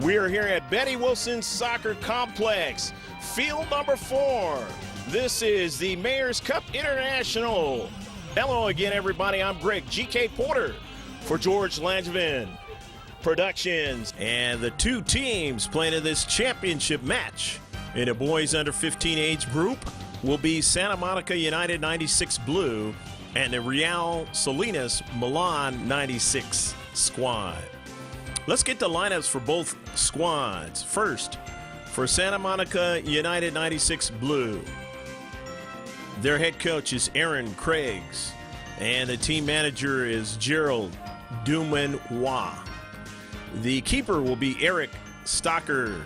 We are here at Betty Wilson Soccer Complex, field number 4. This is the Mayor's Cup International. Hello again, everybody. I'm Greg GK Porter for George Langevin Productions. And the two teams playing in this championship match in a boys under 15 age group will be Santa Monica United 96 Blue and the Real Salinas Milan 96 squad. Let's get the lineups for both squads. First, for Santa Monica United 96 Blue, their head coach is Aaron Craigs, and the team manager is Gerald Dumanois. The keeper will be Eric Stocker.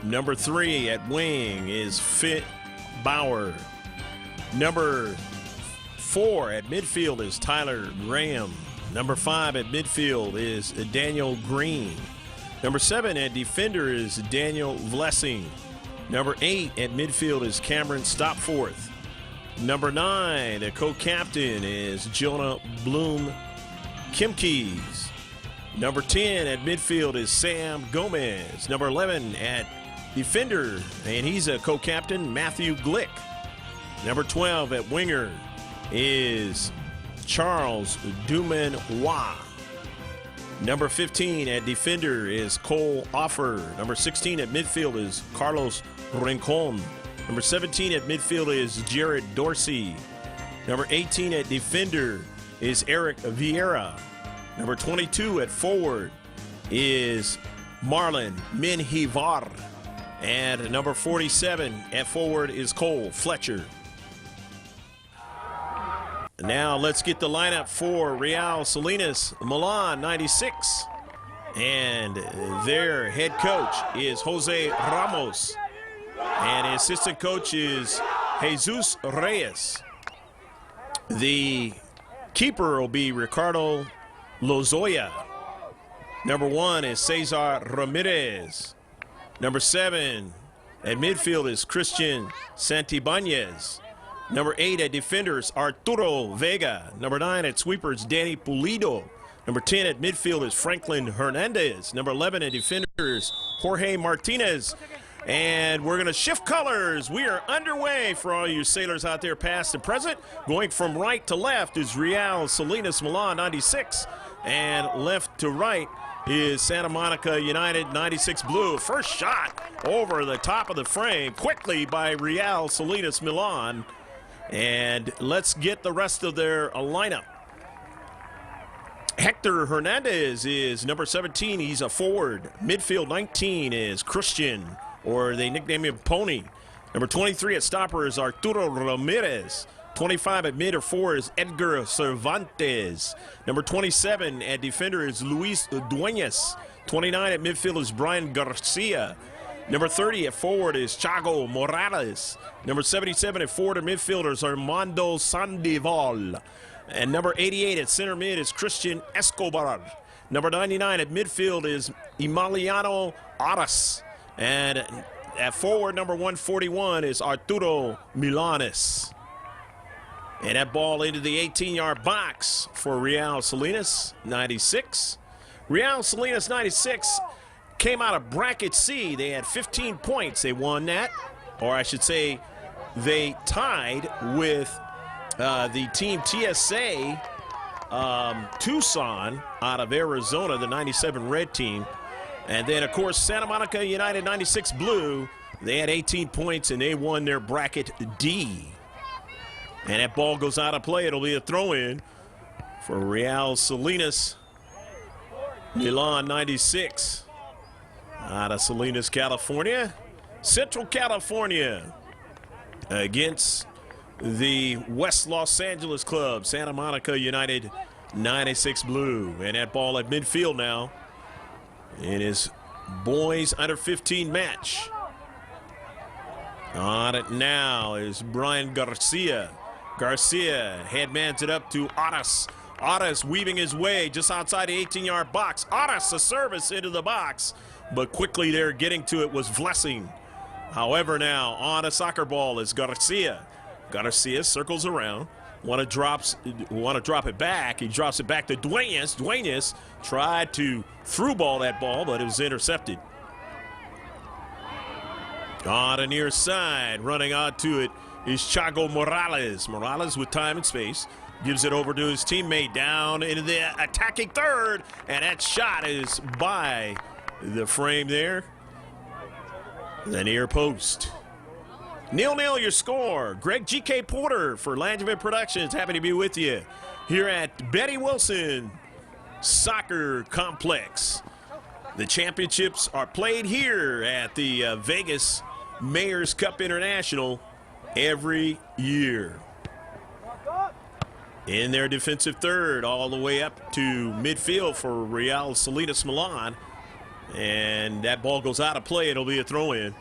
Number 3 at wing is Fit Bauer. Number 4 at midfield is Tyler Graham. Number 5 at midfield is Daniel Green. Number 7 at defender is Daniel Vlessing. Number 8 at midfield is Cameron Stopforth. Number 9, the co-captain is Jonah Bloom Kimkees. Number 10 at midfield is Sam Gomez. Number 11 at defender, and he's a co-captain, Matthew Glick. Number 12 at winger is Charles Dumanois. Number 15 at defender is Cole Offer. Number 16 at midfield is Carlos Rincon. Number 17 at midfield is Jared Dorsey. Number 18 at defender is Eric Vieira. Number 22 at forward is Marlon Minhivar. And number 47 at forward is Cole Fletcher. Now let's get the lineup for Real Salinas Milan 96. And their head coach is Jose Ramos. And the assistant coach is Jesus Reyes. The keeper will be Ricardo Lozoya. Number 1 is Cesar Ramirez. Number 7 at midfield is Christian Santibanez. Number 8 at defenders, Arturo Vega. Number 9 at sweepers, Danny Pulido. Number 10 at midfield is Franklin Hernandez. Number 11 at defenders, Jorge Martinez. And we're going to shift colors. We are underway for all you sailors out there past and present. Going from right to left is Real Salinas Milan 96. And left to right is Santa Monica United 96 Blue. First shot over the top of the frame quickly by Real Salinas Milan. And let's get the rest of their lineup. Hector Hernandez is number 17. He's a forward. Midfield 19 is Christian, or they nickname him Pony. Number 23 at stopper is Arturo Ramirez. 25 at mid or 4 is Edgar Cervantes. Number 27 at defender is Luis Duenas. 29 at midfield is Brian Garcia. Number 30 at forward is Chago Morales. Number 77 at forward and midfielders are Armando Sandoval. And number 88 at center mid is Christian Escobar. Number 99 at midfield is Emiliano Aras. And at forward, number 141 is Arturo Milanes. And that ball into the 18-yard box for Real Salinas 96. Real Salinas 96 came out of bracket C. They had 15 points. They won that, or I should say they tied with the team TSA Tucson out of Arizona, the 97 red team. And then, of course, Santa Monica United 96 Blue, they had 18 points, and they won their bracket D. And that ball goes out of play. It'll be a throw-in for Real Salinas Milan 96. Out of Salinas, California. Central California against the West Los Angeles club, Santa Monica United 96 Blue. And that ball at midfield now in his boys under 15 match. On it now is Brian Garcia. Garcia headmans it up to Aras. Aras weaving his way just outside the 18-yard box. Aras a service into the box, but quickly there getting to it was Vlessing. However, now on a soccer ball is Garcia. Garcia circles around. Want to drop it back. He drops it back to Duenas. Duenas tried to through ball that ball, but it was intercepted. On the near side, running onto it is Chago Morales. Morales with time and space. Gives it over to his teammate down into the attacking third. And that shot is by the frame there. The near post. 0-0 your score. Greg G.K. Porter for Langevin Productions. Happy to be with you here at Betty Wilson Soccer Complex. The championships are played here at the Vegas Mayor's Cup International every year. In their defensive third, all the way up to midfield for Real Salinas Milan. And that ball goes out of play. It'll be a throw-in.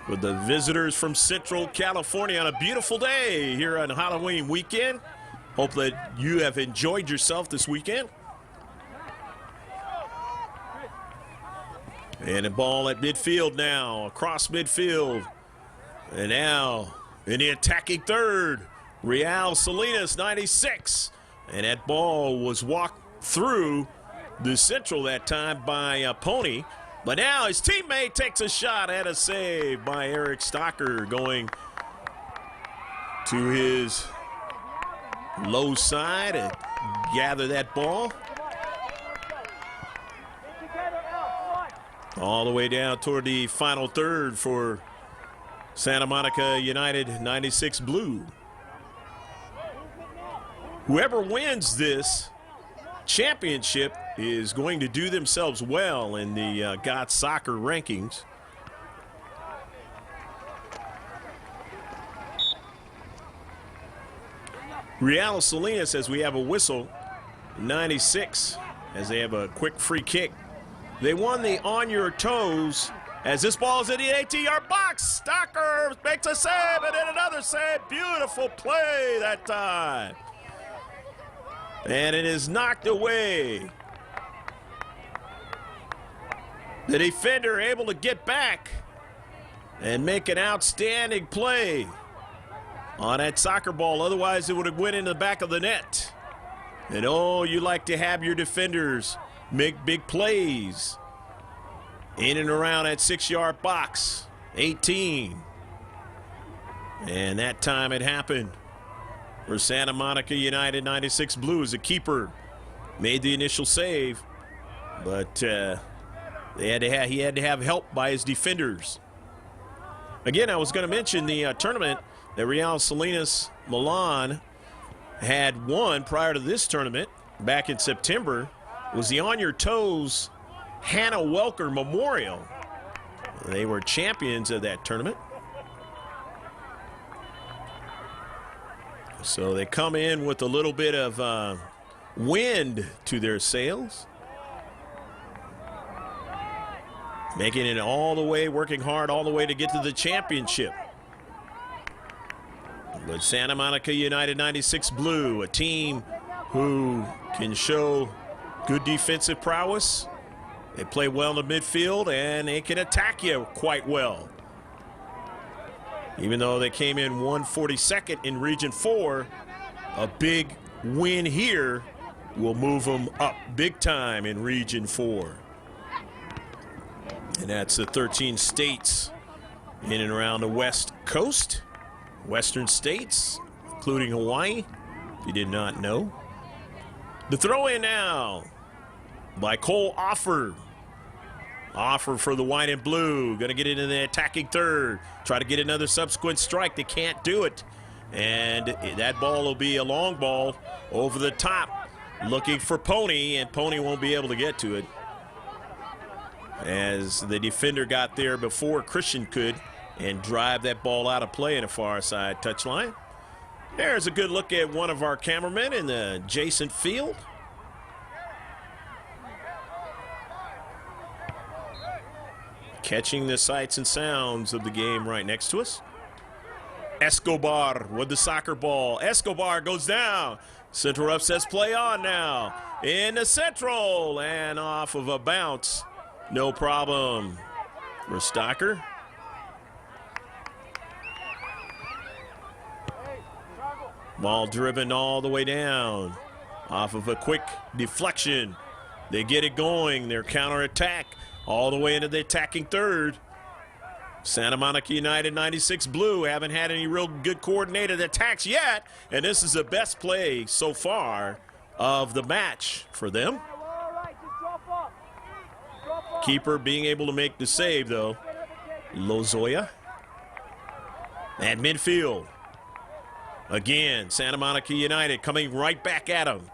With the visitors from Central California on a beautiful day here on Halloween weekend. Hope that you have enjoyed yourself this weekend. And a ball at midfield now, across midfield. And now in the attacking third, Real Salinas 96. And that ball was walked through the Central that time by Pony. But now his teammate takes a shot and a save by Eric Stocker, going to his low side and gather that ball. All the way down toward the final third for Santa Monica United 96 Blue. Whoever wins this championship is going to do themselves well in the GOT Soccer rankings. Real Salinas, as we have a whistle, 96, as they have a quick free kick. They won the on your toes as this ball is in the 18-yard box. Stocker makes a save and then another save. Beautiful play that time. And it is knocked away. The defender able to get back and make an outstanding play on that soccer ball. Otherwise, it would have went in the back of the net. And oh, you like to have your defenders make big plays in and around that 6-yard box. 18. And that time it happened for Santa Monica United 96 Blues. The keeper made the initial save, but he had to have help by his defenders. Again, I was going to mention the tournament that Real Salinas Milan had won prior to this tournament back in September was the On Your Toes Hannah Welker Memorial. They were champions of that tournament. So they come in with a little bit of wind to their sails. Making it all the way, working hard all the way to get to the championship. But Santa Monica United 96 Blue, a team who can show good defensive prowess. They play well in the midfield, and they can attack you quite well. Even though they came in 142nd in Region 4, a big win here will move them up big time in Region 4. And that's the 13 states in and around the West Coast, Western states, including Hawaii, if you did not know. The throw in now by Cole Offer. Offer for the white and blue. Going to get into the attacking third. Try to get another subsequent strike. They can't do it. And that ball will be a long ball over the top. Looking for Pony, and Pony won't be able to get to it, as the defender got there before Christian could and drive that ball out of play in the far side touchline. There's a good look at one of our cameramen in the adjacent field. Catching the sights and sounds of the game right next to us. Escobar with the soccer ball. Escobar goes down. Central Ref says play on now. In the Central and off of a bounce. No problem for Stocker. Ball driven all the way down. Off of a quick deflection. They get it going. Their counterattack all the way into the attacking third. Santa Monica United 96 Blue haven't had any real good coordinated attacks yet, and this is the best play so far of the match for them. Keeper being able to make the save, though. Lozoya. At midfield. Again, Santa Monica United coming right back at him.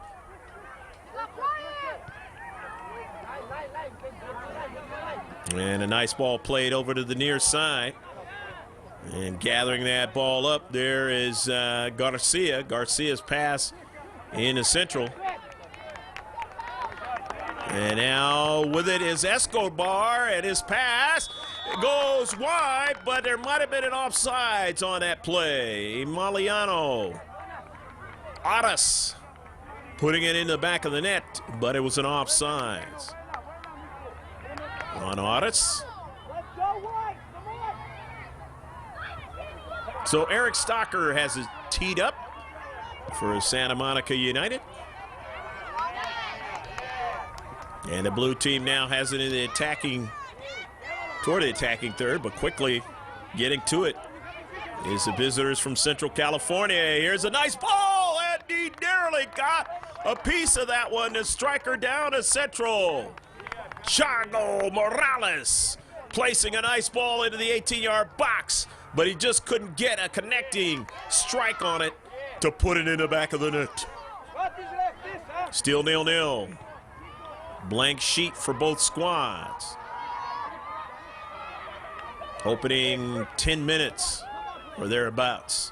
And a nice ball played over to the near side. And gathering that ball up there is Garcia. Garcia's pass into central. And now with it is Escobar, and his pass goes wide, but there might have been an offsides on that play. Emiliano Aras putting it in the back of the net, but it was an offsides. On Aras. So Eric Stocker has it teed up for Santa Monica United. And the blue team now has it in the attacking, toward the attacking third, but quickly getting to it is the visitors from Central California. Here's a nice ball, and he nearly got a piece of that one. The striker down to Central. Chago Morales placing a nice ball into the 18-yard box, but he just couldn't get a connecting strike on it to put it in the back of the net. Still 0-0. Blank sheet for both squads. Opening 10 minutes or thereabouts.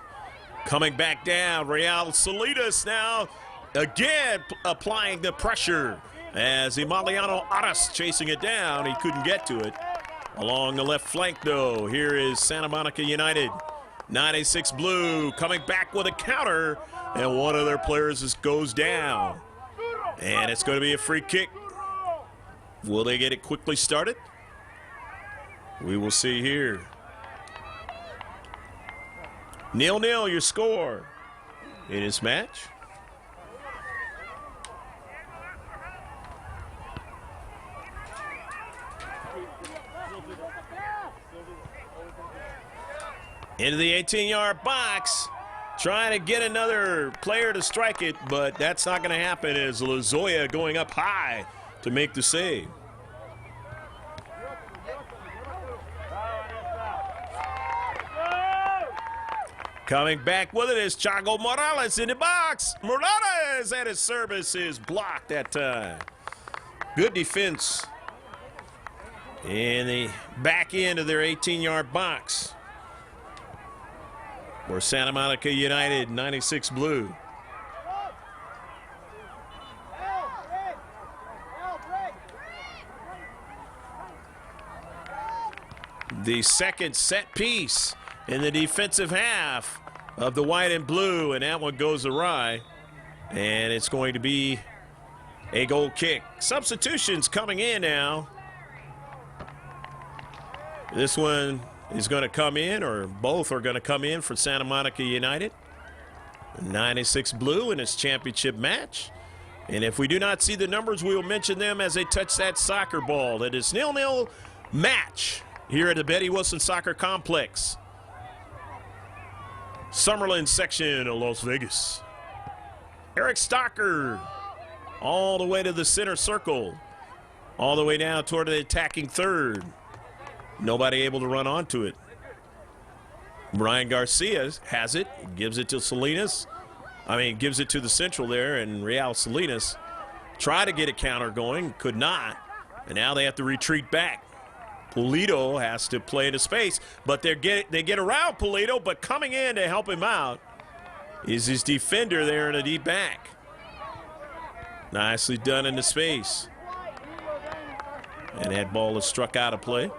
Coming back down, Real Salinas now again applying the pressure as Emiliano Aras chasing it down. He couldn't get to it. Along the left flank, though, here is Santa Monica United. 96 Blue coming back with a counter, and one of their players just goes down. And it's going to be a free kick. Will they get it quickly started? We will see here. 0-0 your score in this match. Into the 18-yard box, trying to get another player to strike it, but that's not going to happen as Lozoya going up high to make the save. Coming back with it is Chago Morales in the box. Morales at his service is blocked that time. Good defense in the back end of their 18-yard box. For Santa Monica United, 96 Blue. The second set piece in the defensive half of the white and blue, and that one goes awry, and it's going to be a goal kick. Substitutions coming in now. This one is going to come in, or both are going to come in for Santa Monica United. 96 Blue in its championship match. And if we do not see the numbers, we will mention them as they touch that soccer ball. It is 0-0 match here at the Betty Wilson Soccer Complex, Summerlin section of Las Vegas. Eric Stocker all the way to the center circle, all the way down toward the attacking third. Nobody able to run onto it. Brian Garcia has it, gives it to Salinas. Gives it to the central there, and Real Salinas tried to get a counter going, could not, and now they have to retreat back. Pulido has to play into space, but they get around Pulido, but coming in to help him out is his defender there in the deep back. Nicely done into space. And that ball is struck out of play.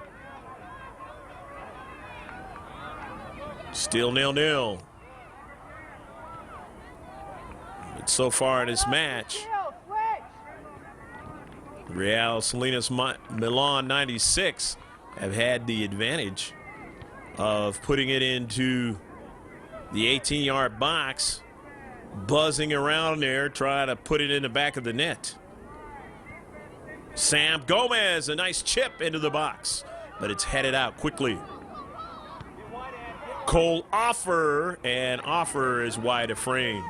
Still 0-0. But so far in this match, Real Salinas Milan 96 have had the advantage of putting it into the 18-yard box, buzzing around there, trying to put it in the back of the net. Sam Gomez, a nice chip into the box, but it's headed out quickly. Cole Offer, and Offer is wide of frame.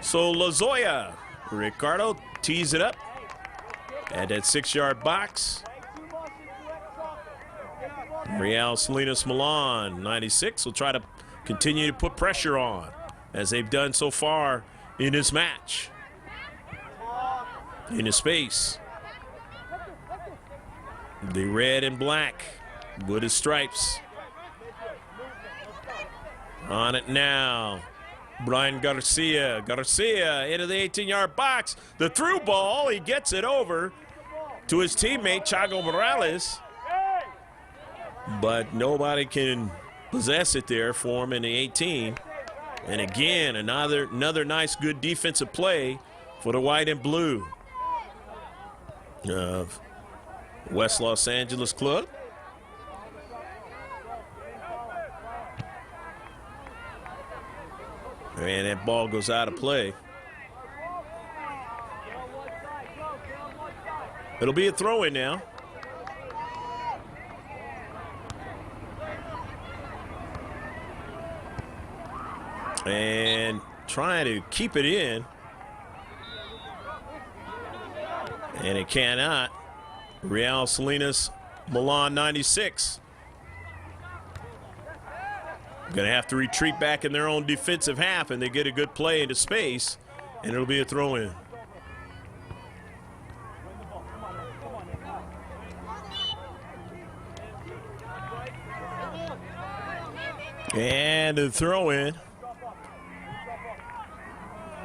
So Lozoya, Ricardo tees it up at that 6-yard box. Real Salinas Milan, 96, will try to continue to put pressure on, as they've done so far in this match. In the space. The red and black with his stripes. On it now. Brian Garcia. Garcia into the 18-yard box. The through ball, he gets it over to his teammate, Chago Morales. But nobody can possess it there for him in the 18. And again, another nice, good defensive play for the white and blue of West Los Angeles Club. And that ball goes out of play. It'll be a throw-in now. And trying to keep it in. And it cannot. Real Salinas Milan 96. Going to have to retreat back in their own defensive half, and they get a good play into space, and it'll be a throw-in. And the throw-in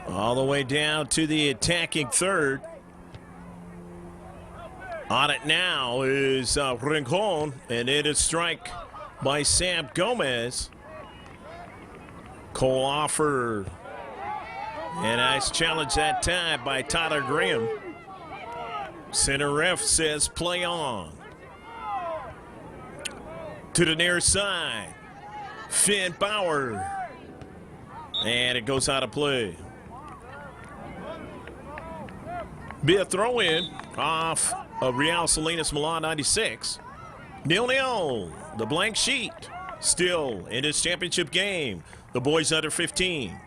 all the way down to the attacking third. On it now is Rincon, and it is strike by Sam Gomez. Cole Offer, and nice challenge that time by Tyler Graham. Center ref says play on. To the near side, Finn Bauer, and it goes out of play. Be a throw-in off of Real Salinas Milan 96. 0-0, the blank sheet. Still in this championship game, the boys under 15.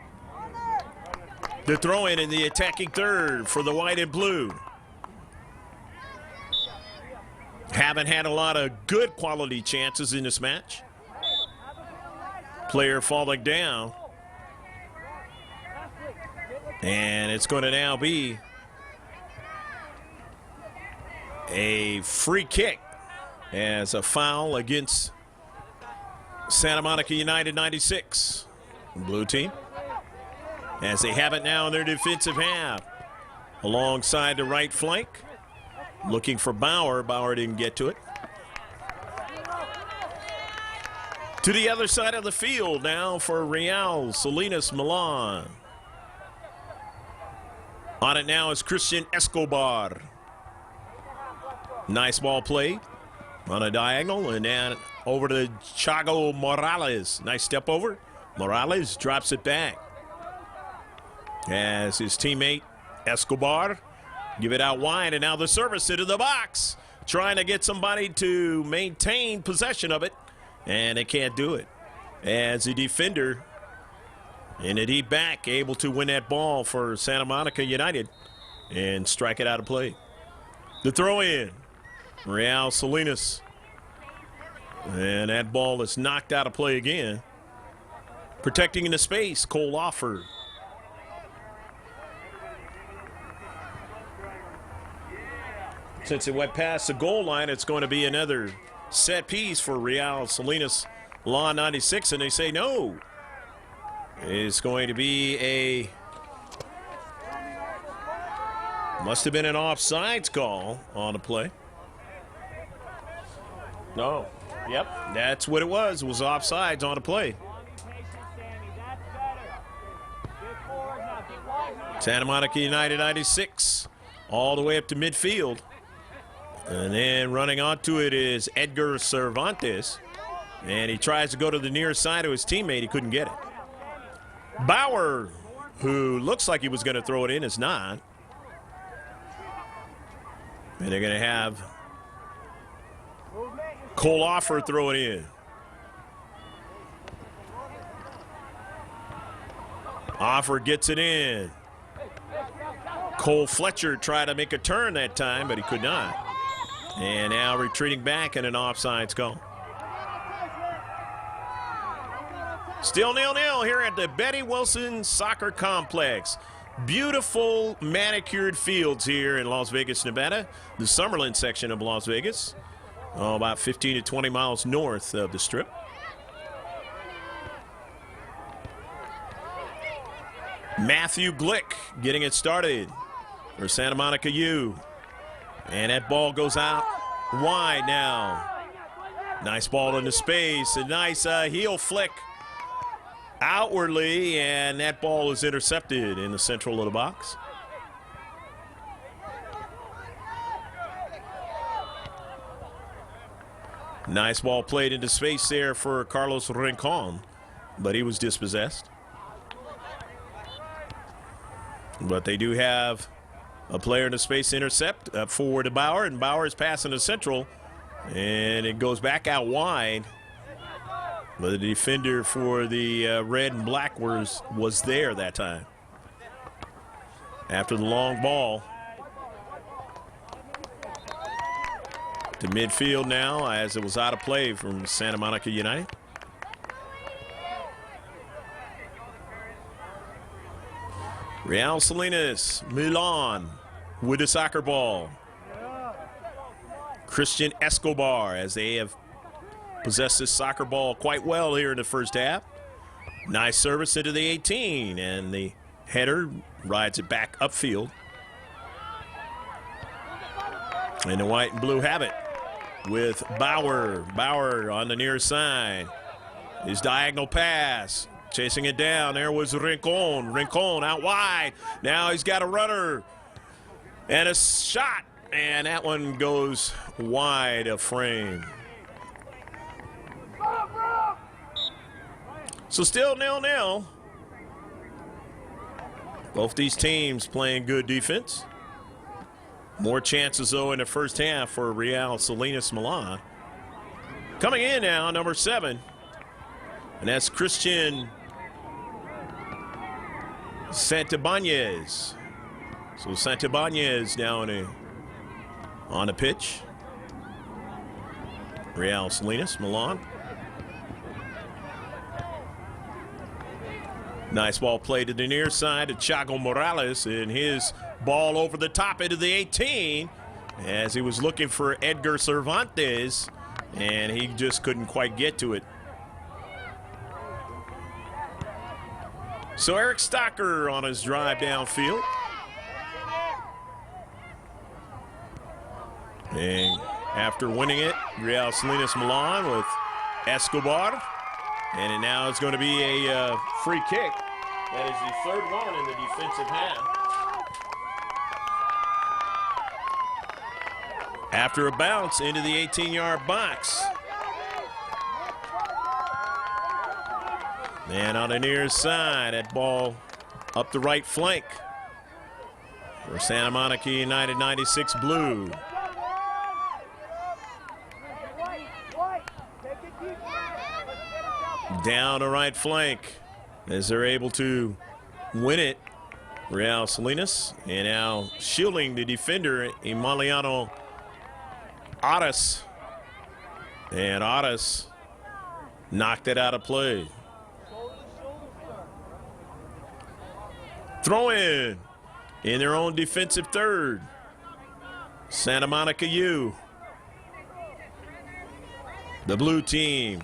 The throw-in in the attacking third for the white and blue. Haven't had a lot of good quality chances in this match. Player falling down. And it's going to now be a free kick as a foul against Santa Monica United 96. Blue team, as they have it now in their defensive half. Alongside the right flank. Looking for Bauer. Bauer didn't get to it. To the other side of the field now for Real Salinas Milan. On it now is Christian Escobar. Nice ball played on a diagonal, and then over to Chago Morales. Nice step over. Morales drops it back as his teammate Escobar give it out wide, and now the service into the box, trying to get somebody to maintain possession of it, and they can't do it. As the defender in a deep back able to win that ball for Santa Monica United and strike it out of play. The throw in, Real Salinas, and that ball is knocked out of play again. Protecting in the space, Cole Offer. Since it went past the goal line, it's going to be another set piece for Real Salinas Milan 96, and they say no. It's going to be a, must have been an offsides call on the play. No. Yep, that's what it was offsides on the play. Santa Monica United 96 all the way up to midfield. And then running onto it is Edgar Cervantes. And he tries to go to the near side of his teammate. He couldn't get it. Bauer, who looks like he was going to throw it in, is not. And they're going to have Cole Offer throwing in. Offer gets it in. Cole Fletcher tried to make a turn that time, but he could not. And now retreating back and an offsides call. Still 0-0 here at the Betty Wilson Soccer Complex. Beautiful manicured fields here in Las Vegas, Nevada. The Summerlin section of Las Vegas. About 15 to 20 miles north of the Strip. Matthew Glick getting it started for Santa Monica U. And that ball goes out wide now. Nice ball into space. A nice heel flick outwardly, and that ball is intercepted in the central of the box. Nice ball played into space there for Carlos Rincon, but he was dispossessed. But they do have a player in the space intercept forward to Bauer, and Bauer is passing to central, and it goes back out wide. But the defender for the red and black was there that time. After the long ball. To midfield now, as it was out of play from Santa Monica United. Real Salinas, Milan with the soccer ball. Christian Escobar, as they have possessed this soccer ball quite well here in the first half. Nice service into the 18, and the header rides it back upfield. And the white and blue have it with Bauer. Bauer on the near side. His diagonal pass. Chasing it down. There was Rincon. Rincon out wide. Now he's got a runner. And a shot. And that one goes wide of frame. So still 0-0. Both these teams playing good defense. More chances, though, in the first half for Real Salinas Milan. Coming in now, number 7. And that's Christian Santibanez. So Santibanez now on the pitch. Real Salinas Milan. Nice ball played to the near side to Thiago Morales, and his ball over the top into the 18 as he was looking for Edgar Cervantes, and he just couldn't quite get to it. So Eric Stocker on his drive downfield. And after winning it, Real Salinas Milan with Escobar. And it now is going to be a free kick. That is the third one in the defensive half. After a bounce into the 18-yard box. And on the near side, that ball up the right flank for Santa Monica United 96 Blue. Down the right flank as they're able to win it. Real Salinas, and now shielding the defender, Emiliano Aras. And Aras knocked it out of play. Throw in their own defensive third. Santa Monica U. The blue team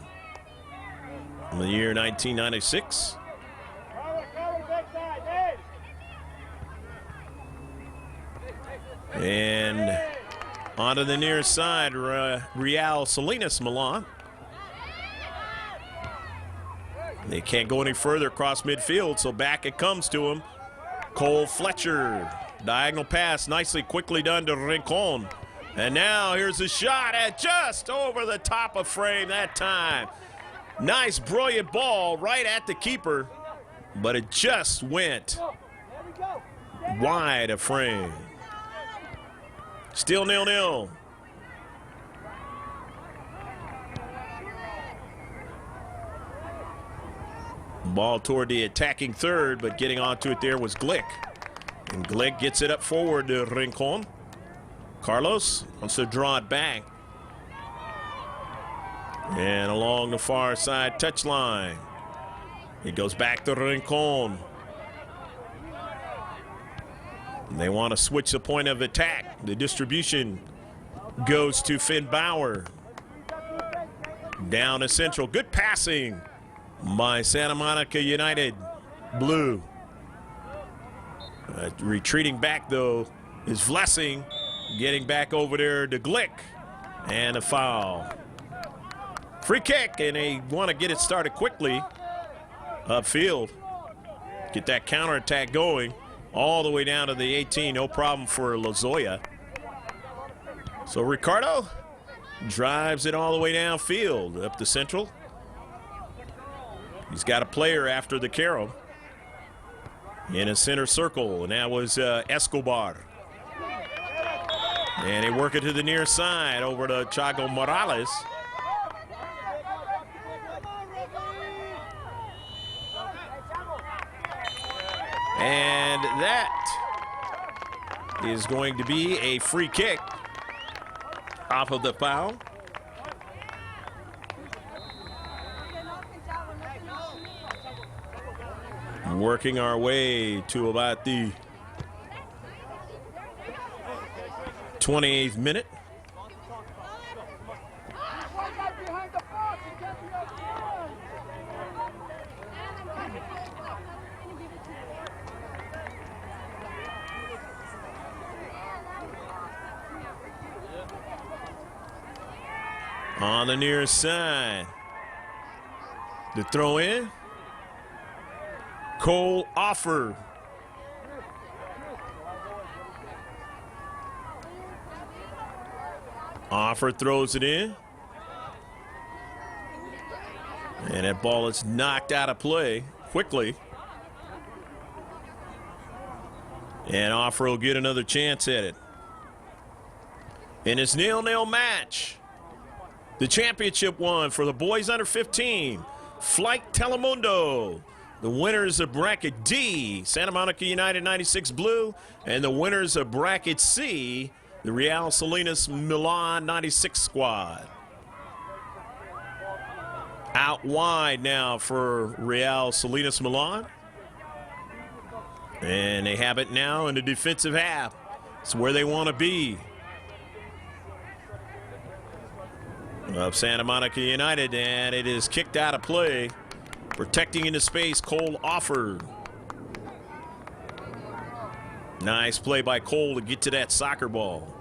in the year 1996. And onto the near side, Real Salinas Milan. They can't go any further across midfield, so back it comes to him. Cole Fletcher, diagonal pass, quickly done to Rincon. And now here's a shot at just over the top of frame that time. Nice, brilliant ball right at the keeper, but it just went wide of frame. Still 0-0. Ball toward the attacking third, but getting onto it there was Glick. And Glick gets it up forward to Rincon. Carlos wants to draw it back. And along the far side touchline. It goes back to Rincon. They want to switch the point of attack. The distribution goes to Finn Bauer. Down to Central. Good passing by Santa Monica United Blue. Retreating back, though, is Vlessing. Getting back over there to Glick. And a foul. Free kick, and they want to get it started quickly upfield. Get that counterattack going all the way down to the 18. No problem for Lozoya. So Ricardo drives it all the way downfield up to Central. He's got a player after the carry in a center circle, and that was Escobar. And they work it to the near side over to Chago Morales. And that is going to be a free kick off of the foul. Working our way to about the 28th minute. On the near side, the throw in. Cole Offer. Offer throws it in. And that ball is knocked out of play quickly. And Offer will get another chance at it. In this 0-0 match, the championship one for the boys under 15, Flight Telemundo. The winners of Bracket D, Santa Monica United 96 Blue, and the winners of Bracket C, the Real Salinas Milan 96 squad. Out wide now for Real Salinas Milan. And they have it now in the defensive half. It's where they want to be. Of Santa Monica United, and it is kicked out of play. Protecting into space, Cole Offer. Nice play by Cole to get to that soccer ball.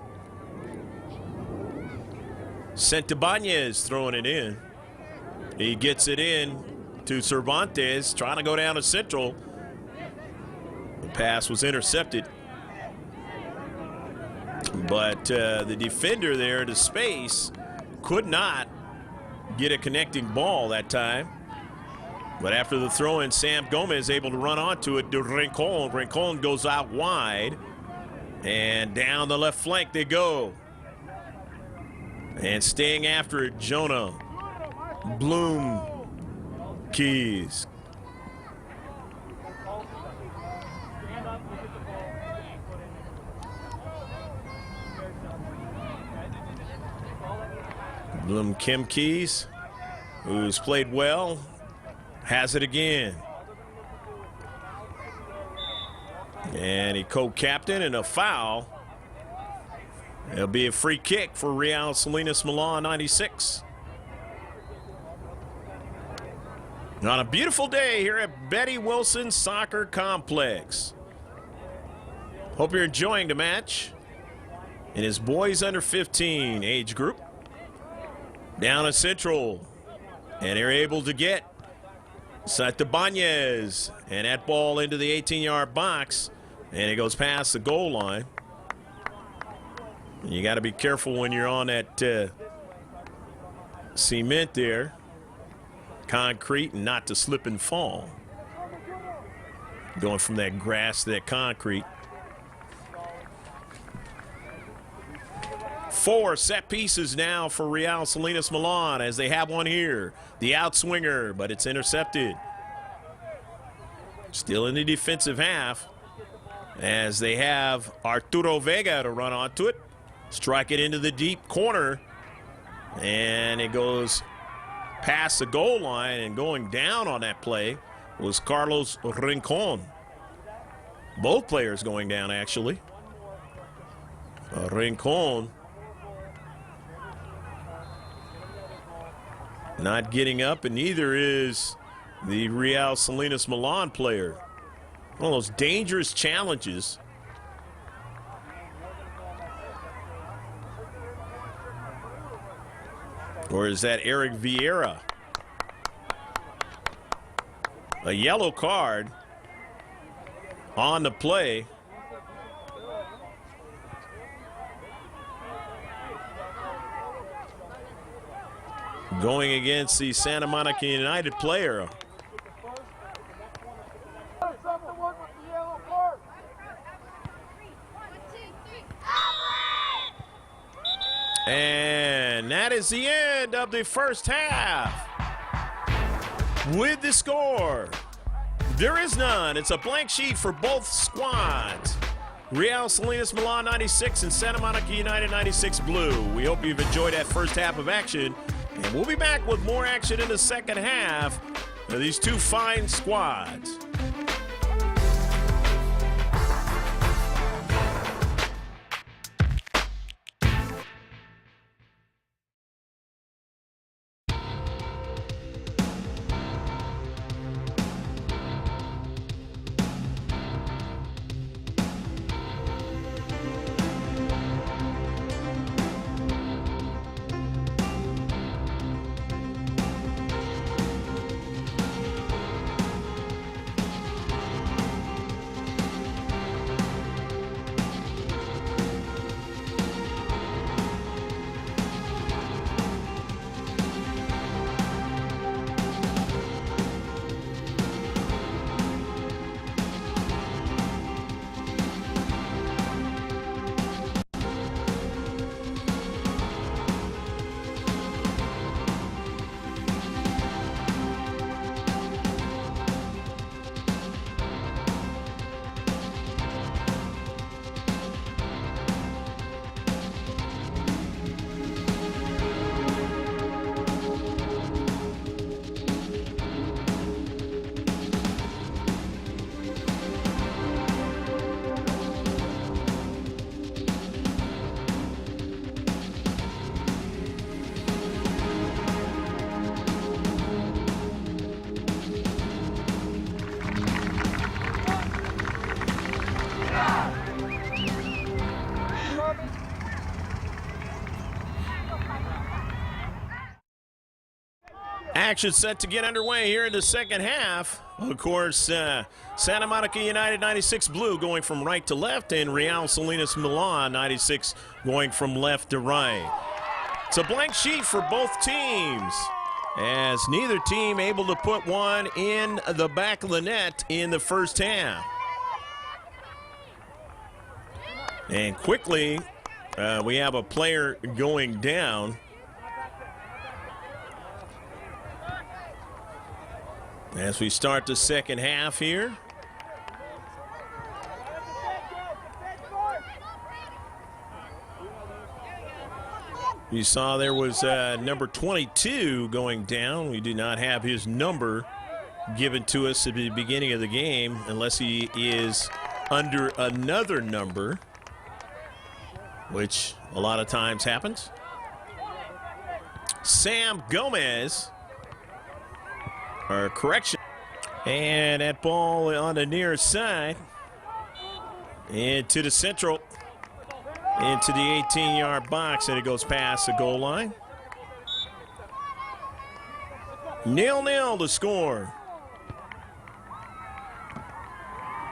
Santibanez throwing it in. He gets it in to Cervantes, trying to go down to Central. The pass was intercepted. But the defender there to space could not get a connecting ball that time. But after the throw-in, Sam Gomez able to run onto it to Rincon. Rincon goes out wide. And down the left flank they go. And staying after it, Jonah Bloom Keys. Bloom Kim Keys, who's played well, has it again. And he co-captain and a foul. It'll be a free kick for Real Salinas Milan 96. On a beautiful day here at Betty Wilson Soccer Complex. Hope you're enjoying the match in his boys under 15 age group. Down to Central, and they're able to get Santibanez, and that ball into the 18-yard box, and it goes past the goal line. And you got to be careful when you're on that cement there, concrete, and not to slip and fall. Going from that grass to that concrete. 4 set pieces now for Real Salinas Milan as they have one here. The outswinger, but it's intercepted. Still in the defensive half as they have Arturo Vega to run onto it. Strike it into the deep corner. And it goes past the goal line, and going down on that play was Carlos Rincon. Both players going down, actually. Rincon not getting up, and neither is the Real Salinas Milan player. One of those dangerous challenges. Or is that Eric Vieira? A yellow card on the play. Going against the Santa Monica United player. And that is the end of the first half. With the score, there is none. It's a blank sheet for both squads. Real Salinas Milan 96 and Santa Monica United 96 Blue. We hope you've enjoyed that first half of action. And we'll be back with more action in the second half of these two fine squads. Action set to get underway here in the second half. Of course, Santa Monica United 96 Blue going from right to left, and Real Salinas Milan 96 going from left to right. It's a blank sheet for both teams, as neither team able to put one in the back of the net in the first half. And quickly, we have a player going down. As we start the second half here. You saw there was number 22 going down. We do not have his number given to us at the beginning of the game unless he is under another number, which a lot of times happens. Sam Gomez. Or correction. And that ball on the near side. Into the central. Into the 18-yard box, and it goes past the goal line. 0-0 to score.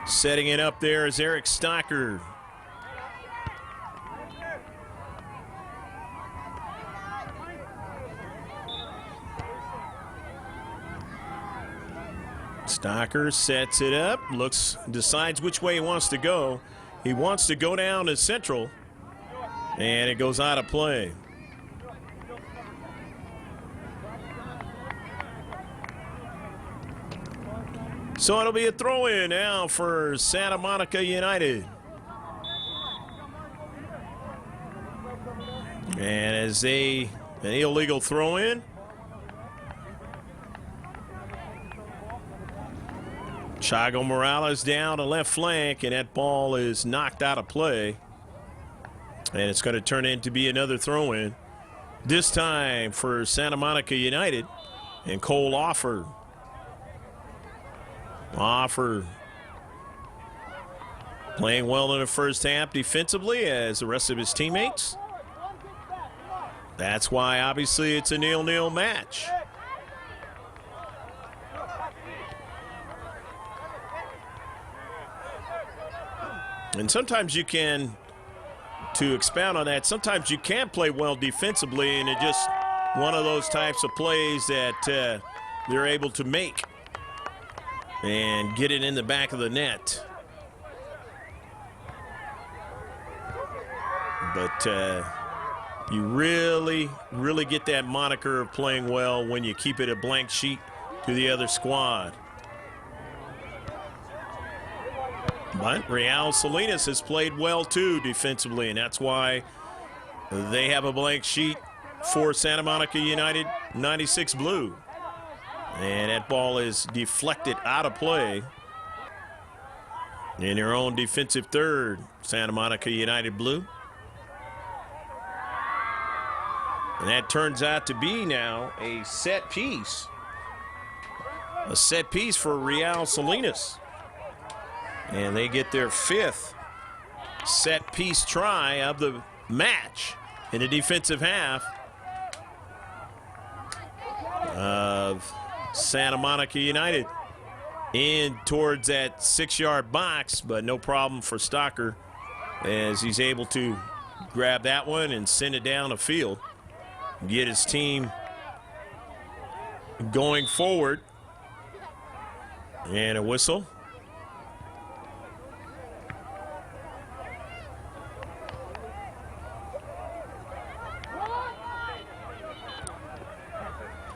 Setting it up there is Eric Stocker. Stocker sets it up, decides which way he wants to go. He wants to go down to central, and it goes out of play. So it'll be a throw-in now for Santa Monica United. And as an illegal throw-in. Chago Morales down the left flank, and that ball is knocked out of play. And it's going to turn into be another throw-in. This time for Santa Monica United and Cole Offer. Offer playing well in the first half defensively as the rest of his teammates. That's why, obviously, it's a 0-0 match. And sometimes you can, to expound on that, sometimes you can play well defensively, and it's just one of those types of plays that they're able to make and get it in the back of the net. But you really get that moniker of playing well when you keep it a blank sheet to the other squad. But Real Salinas has played well too defensively, and that's why they have a blank sheet for Santa Monica United 96 blue. And that ball is deflected out of play in their own defensive third, Santa Monica United blue. And that turns out to be now a set piece. A set piece for Real Salinas. And they get their 5th set piece try of the match in the defensive half of Santa Monica United. In towards that 6-yard box, but no problem for Stocker as he's able to grab that one and send it down the field. Get his team going forward. And a whistle.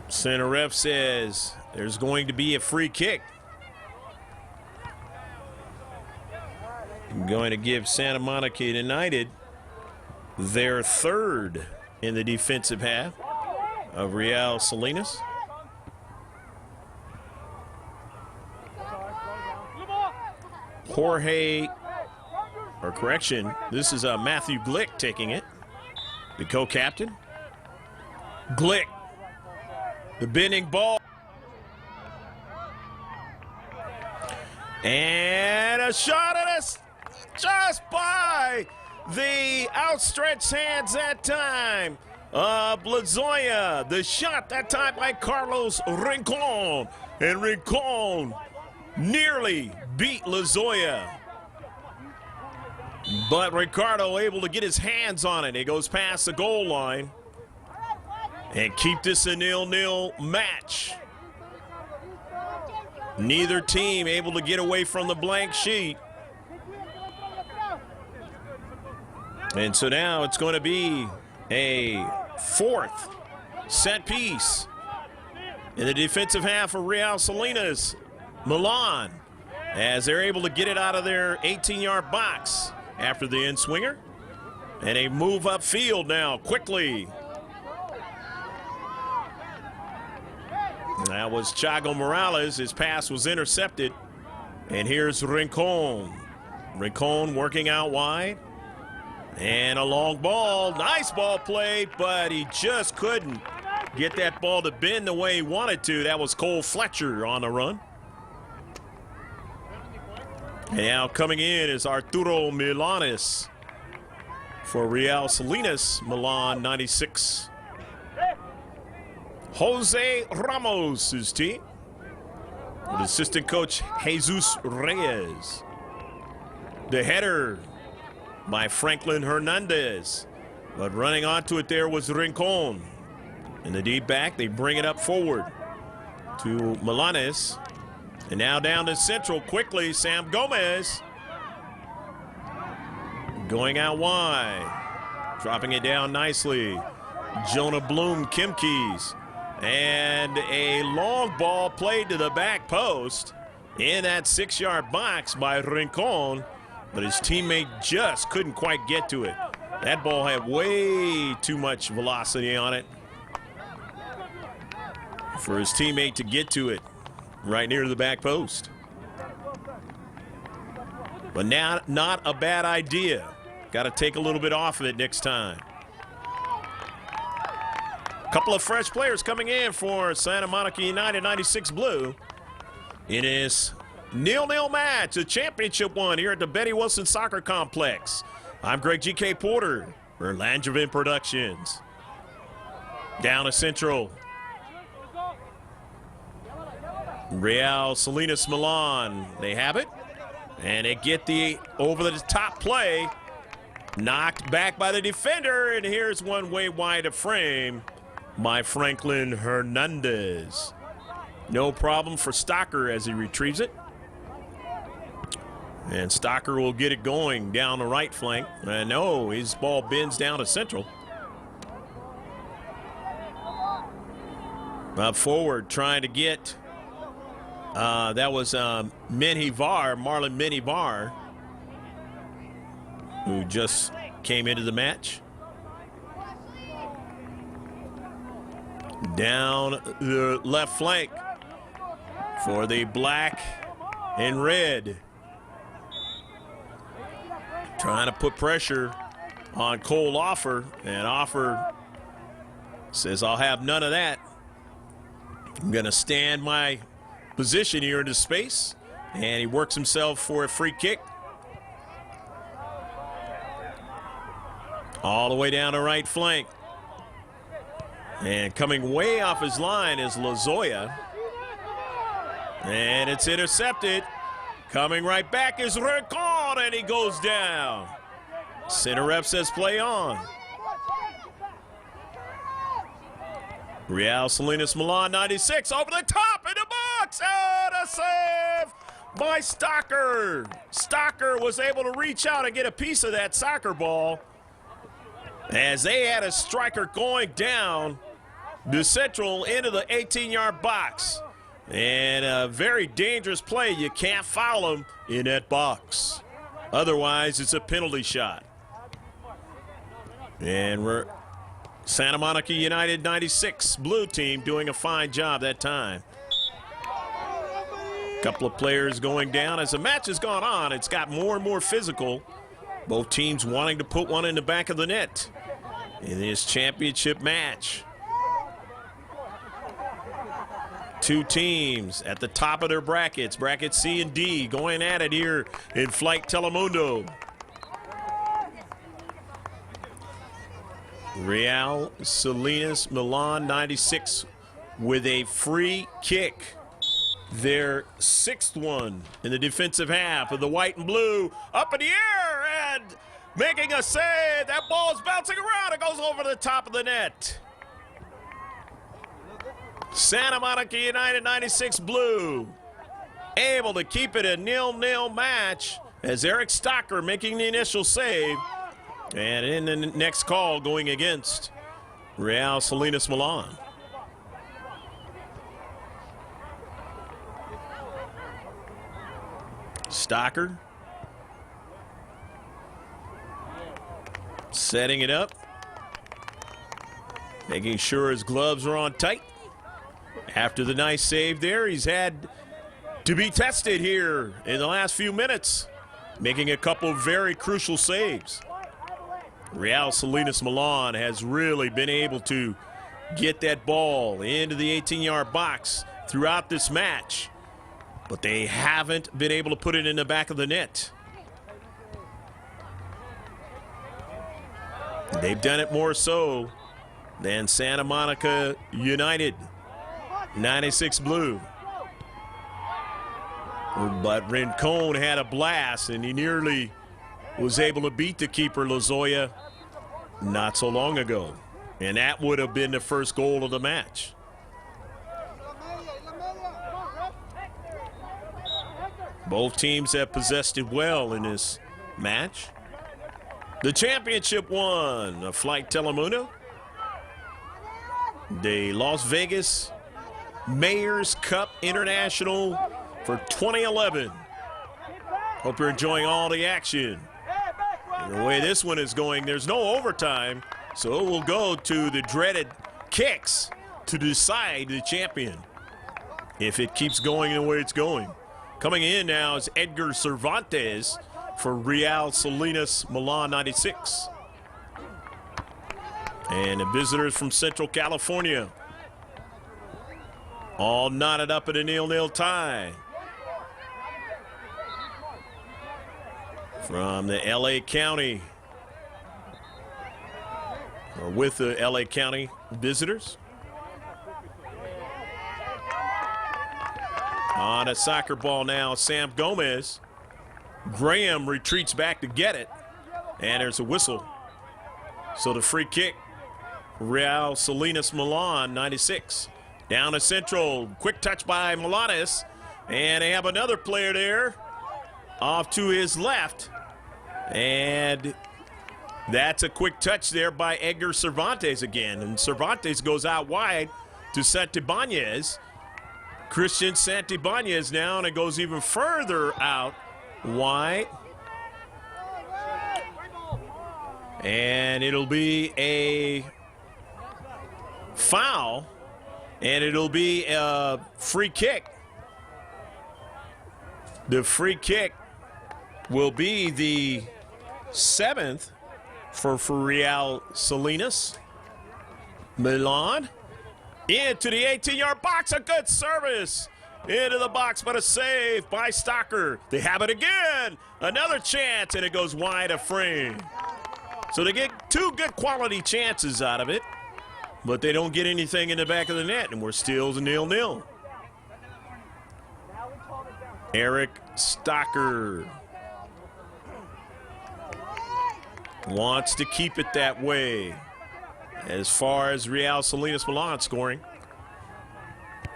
Center ref says there's going to be a free kick. I'm going to give Santa Monica United their 3rd in the defensive half of Real Salinas. This is Matthew Glick taking it, the co-captain. Glick, the bending ball. And a shot at us just by the outstretched hands that time of Lazoya. The shot that time by Carlos Rincon. And Rincon nearly beat Lazoya. But Ricardo able to get his hands on it. It goes past the goal line and keep this a 0-0 match. Neither team able to get away from the blank sheet. And so now it's going to be a 4th set piece in the defensive half of Real Salinas. Milan, as they're able to get it out of their 18-yard box after the in-swinger. And a move upfield now quickly. That was Chago Morales. His pass was intercepted. And here's Rincon. Rincon working out wide. And a long ball. Nice ball play, but he just couldn't get that ball to bend the way he wanted to. That was Cole Fletcher on the run. And now coming in is Arturo Milanes for Real Salinas. Milan 96. Jose Ramos' team with assistant coach Jesus Reyes. The header by Franklin Hernandez, but running onto it there was Rincon. In the deep back, they bring it up forward to Milanes. And now down to central quickly, Sam Gomez. Going out wide. Dropping it down nicely. Jonah Bloom Kimkees. And a long ball played to the back post. in that 6-yard box by Rincon, but his teammate just couldn't quite get to it. That ball had way too much velocity on it for his teammate to get to it right near the back post. But now, not a bad idea. Got to take a little bit off of it next time. Couple of fresh players coming in for Santa Monica United 96 Blue in this 0-0 match, a championship one here at the Betty Wilson Soccer Complex. I'm Greg G.K. Porter for Langevin Productions. Down to Central. Real Salinas Milan, they have it. And they get the over-the-top play. Knocked back by the defender, and here's one way wide of frame by Franklin Hernandez. No problem for Stocker as he retrieves it. And Stocker will get it going down the right flank. And no, his ball bends down to Central. Up forward, trying to get, that was Marlon Menivar, who just came into the match. Down the left flank for the black and red. Trying to put pressure on Cole Offer, and Offer says, I'll have none of that. I'm going to stand my position here into space, and he works himself for a free kick. All the way down the right flank. And coming way off his line is Lozoya. And it's intercepted. Coming right back is Rincon, and he goes down. Center ref says play on. Real Salinas Milan 96 over the top in the box. And a save by Stocker. Stocker was able to reach out and get a piece of that soccer ball as they had a striker going down the Central into the 18-yard box. And a very dangerous play. You can't foul him in that box. Otherwise, it's a penalty shot. And we're Santa Monica United 96 Blue team doing a fine job that time. Couple of players going down. As the match has gone on, it's got more and more physical. Both teams wanting to put one in the back of the net in this championship match. Two teams at the top of their brackets, bracket C and D, going at it here in Flight Telemundo. Real Salinas Milan 96 with a free kick. Their sixth one in the defensive half of the white and blue. Up in the air and making a save. That ball's bouncing around. It goes over the top of the net. Santa Monica United 96 Blue able to keep it a 0-0 match as Eric Stocker making the initial save. And in the next call going against Real Salinas Milan. Stocker setting it up, making sure his gloves are on tight. After the nice save there, he's had to be tested here in the last few minutes, making a couple very crucial saves. Real Salinas Milan has really been able to get that ball into the 18-yard box throughout this match, but they haven't been able to put it in the back of the net. They've done it more so than Santa Monica United 96 Blue. But Rincon had a blast, and he nearly was able to beat the keeper, Lozoya, not so long ago. And that would have been the first goal of the match. Both teams have possessed it well in this match. The championship one of Flight Telemundo. The Las Vegas Mayor's Cup International for 2011. Hope you're enjoying all the action. And the way this one is going, there's no overtime, so it will go to the dreaded kicks to decide the champion if it keeps going the way it's going. Coming in now is Edgar Cervantes for Real Salinas Milan 96. And the visitors from Central California all knotted up at a 0-0 tie. From the LA County, or with the LA County visitors. On a soccer ball now, Sam Gomez. Graham retreats back to get it, and there's a whistle. So the free kick, Real Salinas Milan 96. Down to Central, quick touch by Milanes, and they have another player there off to his left. And that's a quick touch there by Edgar Cervantes again. And Cervantes goes out wide to Santibáñez. Christian Santibáñez now, and it goes even further out wide. And it'll be a foul, and it'll be a free kick. The free kick will be the 7th for Real Salinas Milan. Into the 18-yard box, a good service. Into the box, but a save by Stocker. They have it again. Another chance, and it goes wide of frame. So they get two good quality chances out of it, but they don't get anything in the back of the net, and we're still 0-0. Eric Stocker wants to keep it that way as far as Real Salinas Milan scoring.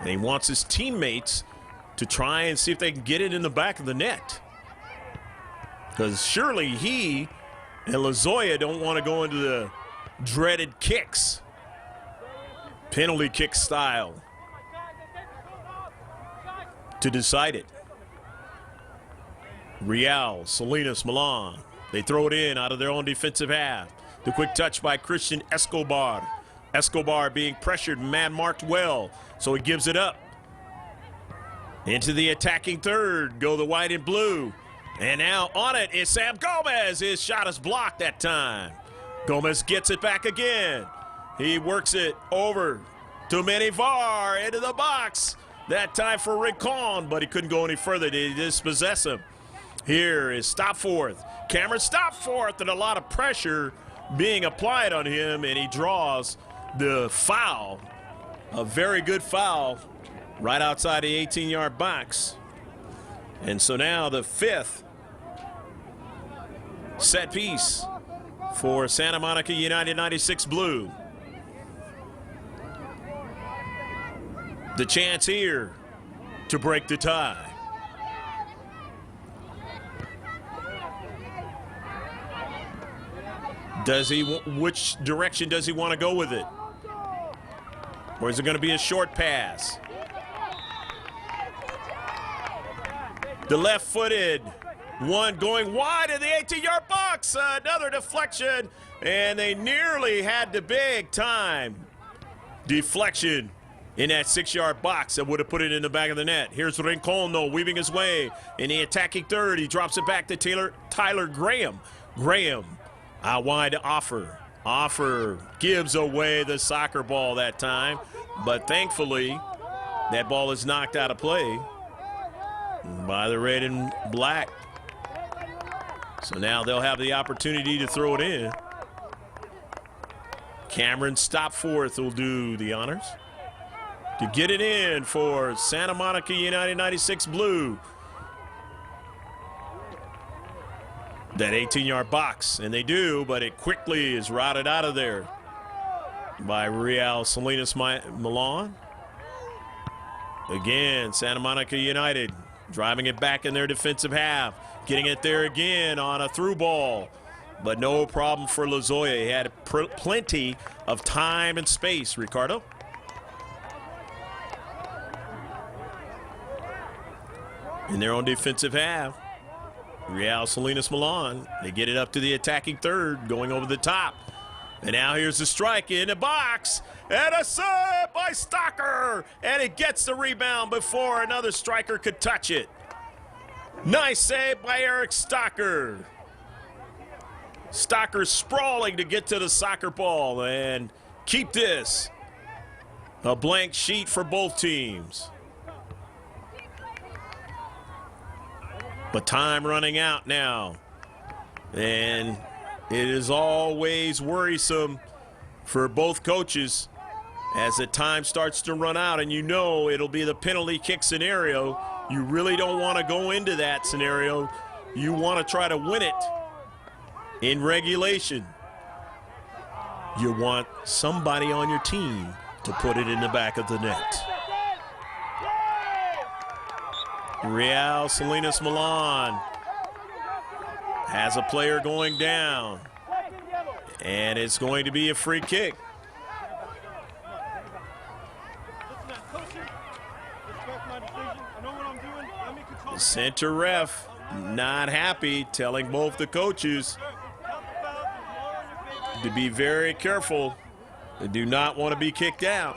And he wants his teammates to try and see if they can get it in the back of the net. Because surely he and Lozoya don't want to go into the dreaded kicks, penalty kick style, to decide it. Real Salinas Milan, they throw it in out of their own defensive half. The quick touch by Christian Escobar. Escobar being pressured, man marked well, so he gives it up. Into the attacking third, go the white and blue. And now on it is Sam Gomez. His shot is blocked that time. Gomez gets it back again. He works it over to Menivar into the box. That time for Rincon, but he couldn't go any further. They dispossess him. Here is Stopforth. Cameron Stopforth, and a lot of pressure being applied on him, and he draws the foul. A very good foul right outside the 18-yard box. And so now the 5th set piece for Santa Monica United 96 Blue. The chance here to break the tie. Which direction does he want to go with it? Or is it going to be a short pass? The left-footed one going wide in the 18-yard box. Another deflection, and they nearly had the big-time deflection in that 6-yard box that would have put it in the back of the net. Here's Rincon, though, weaving his way in the attacking third. He drops it back to Tyler Graham. Graham out wide to Offer. Offer gives away the soccer ball that time, but thankfully that ball is knocked out of play by the red and black. So now they'll have the opportunity to throw it in. Cameron Stopforth will do the honors to get it in for Santa Monica United 96 Blue. That 18-yard box, and they do, but it quickly is routed out of there by Real Salinas Milan. Again, Santa Monica United driving it back in their defensive half, getting it there again on a through ball, but no problem for Lozoya. He had plenty of time and space, Ricardo. in their own defensive half. Real Salinas Milan, they get it up to the attacking third, going over the top. And now here's the strike in the box, and a save by Stocker, and it gets the rebound before another striker could touch it. Nice save by Eric Stocker. Stocker sprawling to get to the soccer ball and keep this a blank sheet for both teams. But time running out now, and it is always worrisome for both coaches as the time starts to run out, and you know it'll be the penalty kick scenario. You really don't want to go into that scenario. You want to try to win it in regulation. You want somebody on your team to put it in the back of the net. Real Salinas Milan has a player going down, and it's going to be a free kick. The center ref not happy, telling both the coaches to be very careful. They do not want to be kicked out.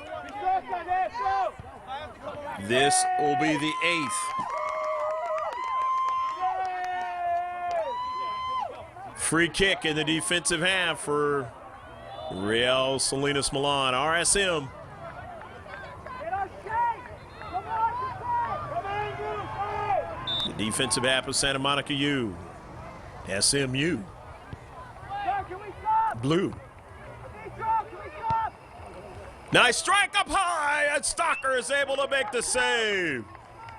This will be the 8th. Free kick in the defensive half for Real Salinas Milan. RSM. The defensive half of Santa Monica U. SMU. Blue. Nice strike up high, and Stocker is able to make the save.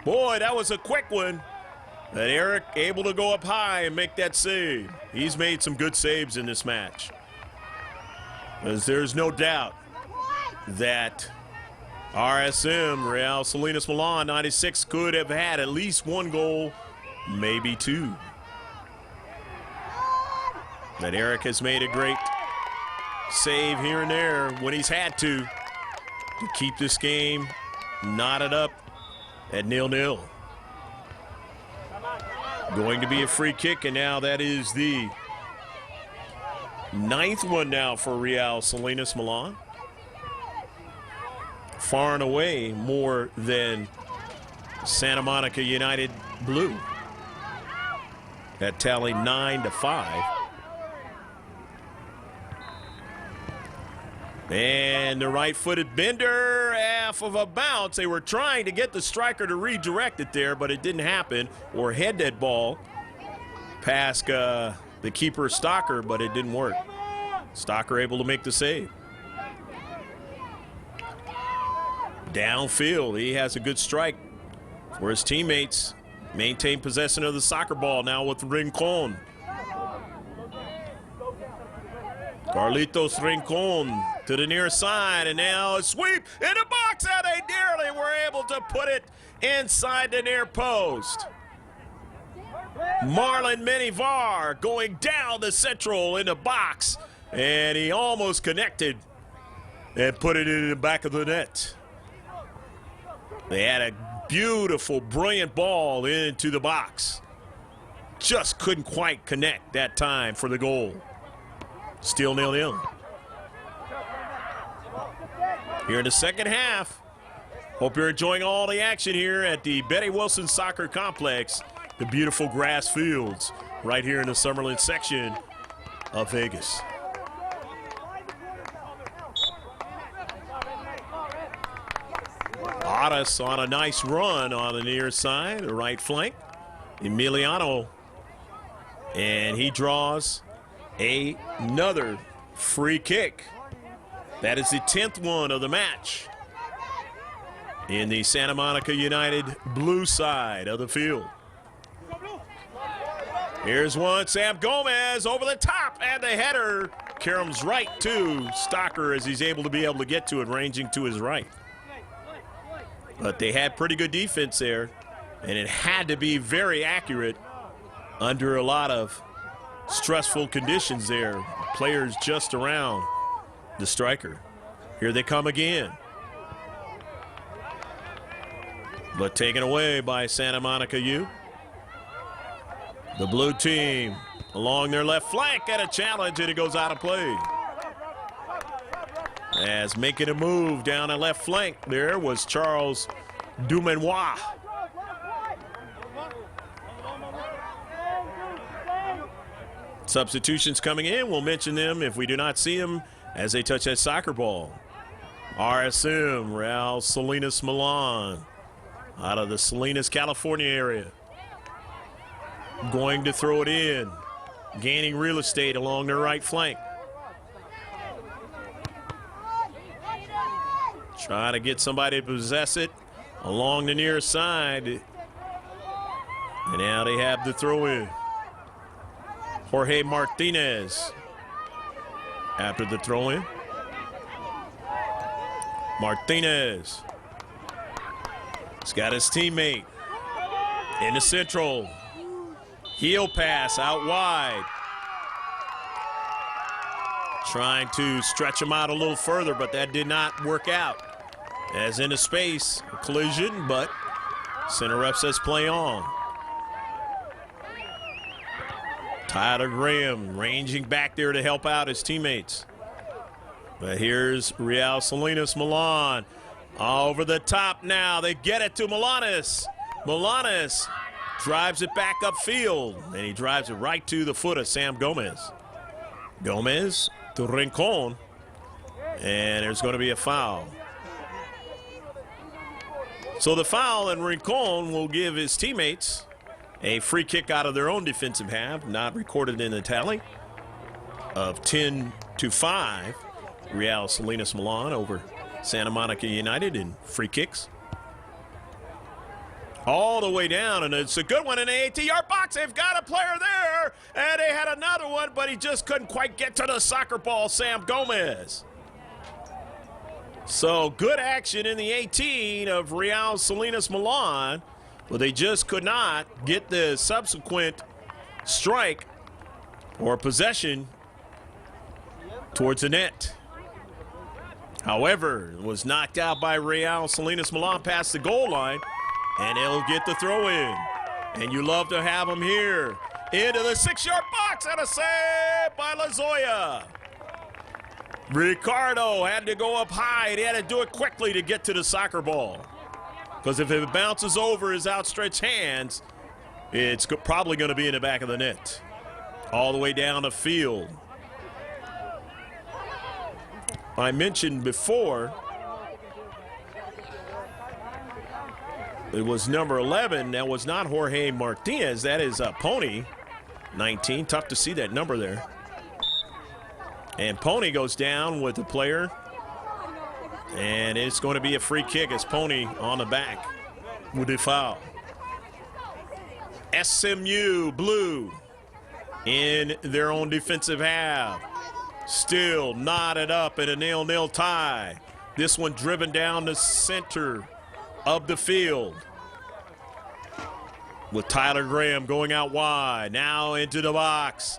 Boy, that was a quick one. And Eric able to go up high and make that save. He's made some good saves in this match. As there's no doubt that RSM, Real Salinas Milan, 96, could have had at least one goal, maybe two. That Eric has made a great save here and there when he's had to keep this game knotted up at 0-0. Going to be a free kick, and now that is the 9th one now for Real Salinas Milan. Far and away more than Santa Monica United Blue. That tally 9-5. And the right-footed bender, half of a bounce. They were trying to get the striker to redirect it there, but it didn't happen, or head that ball past the keeper Stocker, but it didn't work. Stocker able to make the save. Downfield, he has a good strike for his teammates. Maintain possession of the soccer ball now with Rincon. Carlitos Rincon to the near side, and now a sweep in the box, and they nearly were able to put it inside the near post. Marlon Menivar going down the central in the box, and he almost connected and put it in the back of the net. They had a beautiful, brilliant ball into the box. Just couldn't quite connect that time for the goal. Still 0-0. Here in the second half. Hope you're enjoying all the action here at the Betty Wilson Soccer Complex. The beautiful grass fields right here in the Summerlin section of Vegas. Adas on a nice run on the near side, the right flank. Emiliano, and he draws another free kick. That is the 10th one of the match in the Santa Monica United blue side of the field. Here's one, Sam Gomez over the top, and the header comes right to Stocker as he's able to get to it, ranging to his right. But they had pretty good defense there, and it had to be very accurate under a lot of stressful conditions there. Players just around the striker. Here they come again. but taken away by Santa Monica U. The blue team along their left flank at a challenge, and it goes out of play. As making a move down the left flank there was Charles Dumenois. Substitutions coming in. We'll mention them if we do not see them as they touch that soccer ball. RSM, Real Salinas Milan, out of the Salinas, California area. Going to throw it in, gaining real estate along their right flank. Trying to get somebody to possess it along the near side. And now they have the throw in. Jorge Martinez after the throw in. Martinez. He's got his teammate in the central. Heel pass out wide. Trying to stretch him out a little further, but that did not work out. As in a space, a collision, but center ref says play on. Tyler Graham ranging back there to help out his teammates. But here's Real Salinas Milan. Over the top now. They get it to Milanes. Milanes drives it back upfield, and he drives it right to the foot of Sam Gomez. Gomez to Rincon, and there's going to be a foul. So the foul, and Rincon will give his teammates a free kick out of their own defensive half, not recorded in the tally, of 10-5. Real Salinas Milan over Santa Monica United in free kicks. All the way down, and it's a good one in the 18-yard box. They've got a player there, and they had another one, but he just couldn't quite get to the soccer ball, Sam Gomez. So good action in the 18 of Real Salinas Milan, but they just could not get the subsequent strike or possession towards the net. However, it was knocked out by Real Salinas Milan past the goal line, and they'll get the throw in. And you love to have them here. Into the 6-yard box, and a save by Lozoya. Ricardo had to go up high, and he had to do it quickly to get to the soccer ball. Because if it bounces over his outstretched hands, it's probably going to be in the back of the net. All the way down the field. I mentioned before, it was number 11. That was not Jorge Martinez. That is Pony, 19. Tough to see that number there. And Pony goes down with the player. And it's going to be a free kick as Pony on the back with the foul. SMU Blue in their own defensive half. Still knotted up in a 0-0 tie. This one driven down the center of the field. With Tyler Graham going out wide. Now into the box.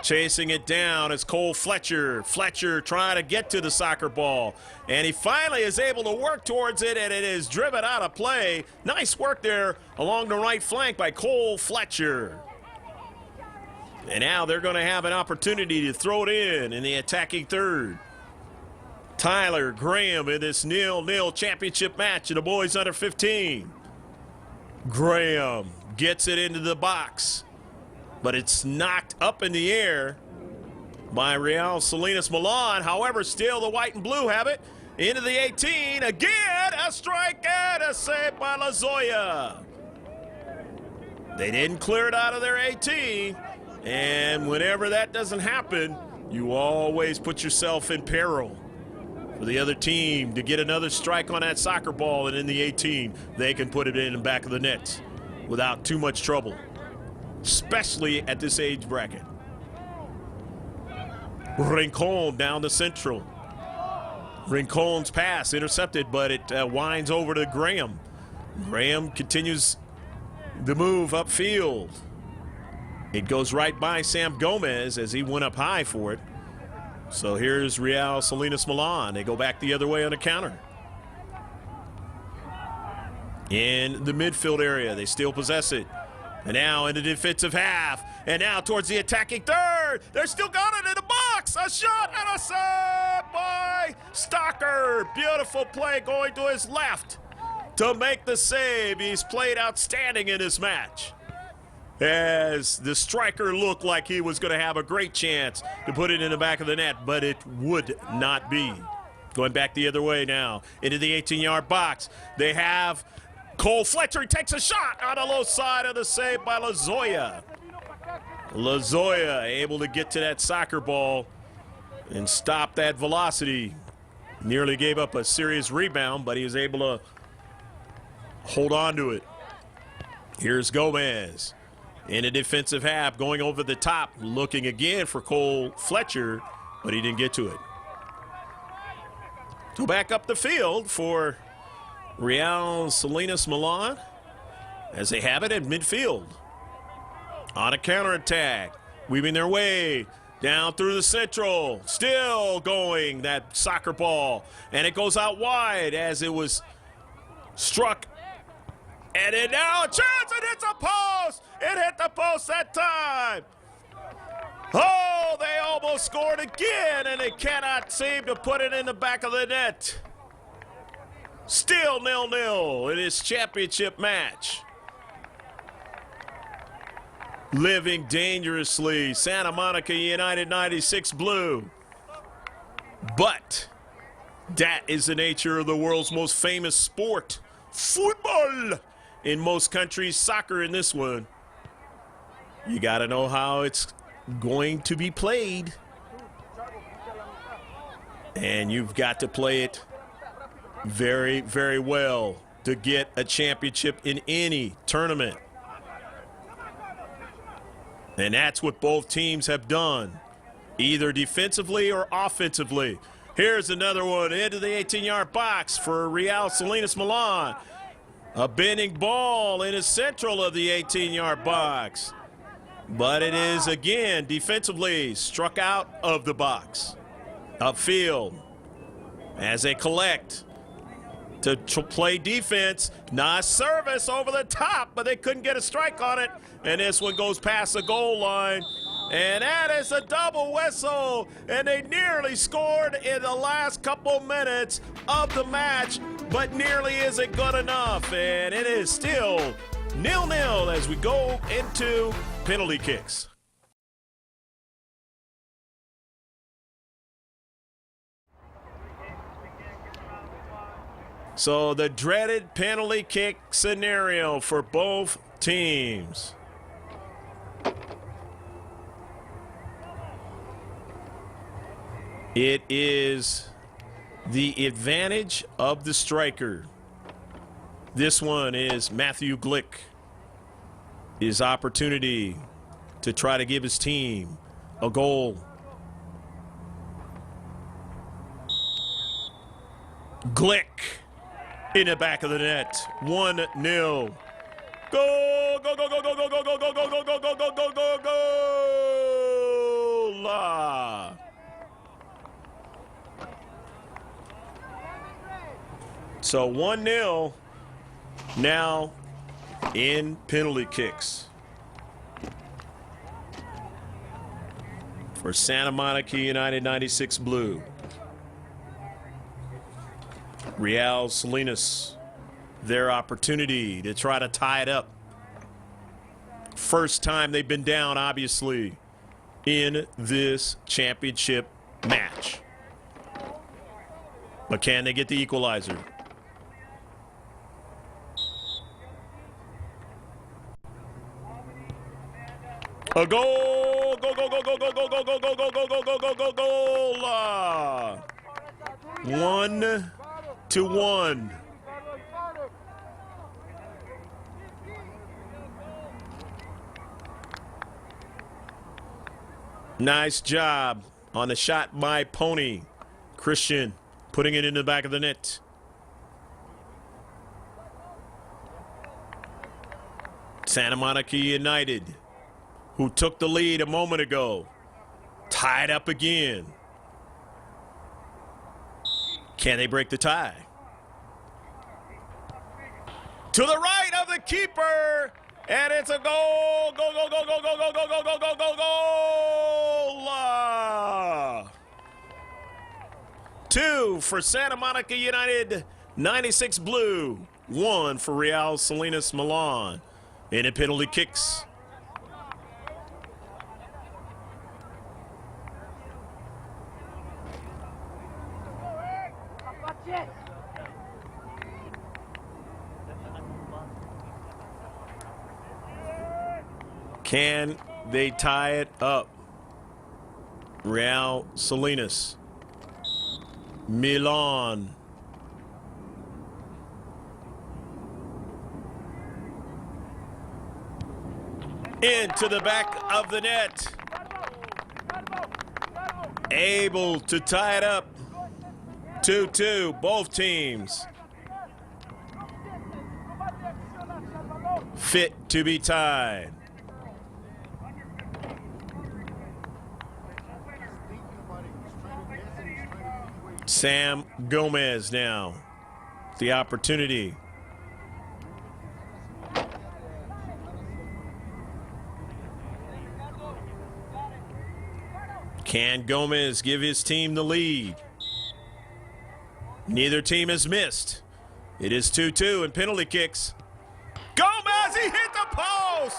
Chasing it down is Cole Fletcher. Fletcher trying to get to the soccer ball. And he finally is able to work towards it, and it is driven out of play. Nice work there along the right flank by Cole Fletcher. And now they're going to have an opportunity to throw it in the attacking third. Tyler Graham in this 0-0 championship match of the boys under 15. Graham gets it into the box, but it's knocked up in the air by Real Salinas Milan. However, still the white and blue have it. Into the 18. Again, a strike and a save by Lozoya. They didn't clear it out of their 18. And whenever that doesn't happen, you always put yourself in peril. For the other team to get another strike on that soccer ball, and in the 18, they can put it in the back of the net without too much trouble, especially at this age bracket. Rincon down the central. Rincon's pass intercepted, but it winds over to Graham. Graham continues the move upfield. It goes right by Sam Gomez as he went up high for it. So here's Real Salinas Milan. They go back the other way on the counter. in the midfield area. They still possess it. And now in the defensive half. And now towards the attacking third. They're still got it in the box. A shot and a save by Stocker. Beautiful play going to his left to make the save. He's played outstanding in this match, as the striker looked like he was going to have a great chance to put it in the back of the net, but it would not be. Going back the other way now into the 18-yard box. They have Cole Fletcher. He takes a shot on the low side of the save by Lozoya. Lozoya able to get to that soccer ball and stop that velocity. Nearly gave up a serious rebound, but he was able to hold on to it. Here's Gomez in a defensive half, going over the top, looking again for Cole Fletcher, but he didn't get to it. So back up the field for Real Salinas Milan as they have it at midfield. On a counterattack, weaving their way down through the central. Still going that soccer ball, and it goes out wide as it was struck. And it now a chance, it hits a post. It hit the post that time. Oh, they almost scored again, and they cannot seem to put it in the back of the net. Still 0-0 in this championship match. Living dangerously, Santa Monica United 96 blue. But that is the nature of the world's most famous sport, football. In most countries, soccer in this one. You got to know how it's going to be played. And you've got to play it very, very well to get a championship in any tournament. And that's what both teams have done, either defensively or offensively. Here's another one into the 18-yard box for Real Salinas Milan. A bending ball in the central of the 18-yard box. But it is, again, defensively struck out of the box. Upfield as they collect to play defense. Nice service over the top, but they couldn't get a strike on it. And this one goes past the goal line. And that is a double whistle. And they nearly scored in the last couple minutes of the match, but nearly isn't good enough. And it is still 0-0 as we go into penalty kicks. So the dreaded penalty kick scenario for both teams. It is the advantage of the striker. This one is Matthew Glick. His opportunity to try to give his team a goal. Glick in the back of the net. 1-0. Go, go, go, go, go, go, go, go, go, go, go, go, go, go, go, go, go, go. La. So 1-0 now in penalty kicks for Santa Monica United 96 blue. Real Salinas, their opportunity to try to tie it up. First time they've been down, obviously, in this championship match. But can they get the equalizer? A goal! Go, go, go, go, go, go, go, go, go, go, go, go, go, go, go, goal! 1-1. Nice job on the shot by Pony. Christian putting it in the back of the net. Santa Monica United, who took the lead a moment ago, tied up again. Can they break the tie? To the right of the keeper. And it's a goal. Goal, goal, goal, goal, goal, goal, goal, goal, goal, goal, goal, goal. 2 for Santa Monica United, 96 blue. 1 for Real Salinas Milan. And it penalty kicks. Can they tie it up? Real Salinas. Milan. Into the back of the net. Able to tie it up. 2-2, both teams. Fit to be tied. Sam Gomez now. The opportunity. Can Gomez give his team the lead? Neither team has missed. It is 2-2 and penalty kicks. Gomez, he hit the post!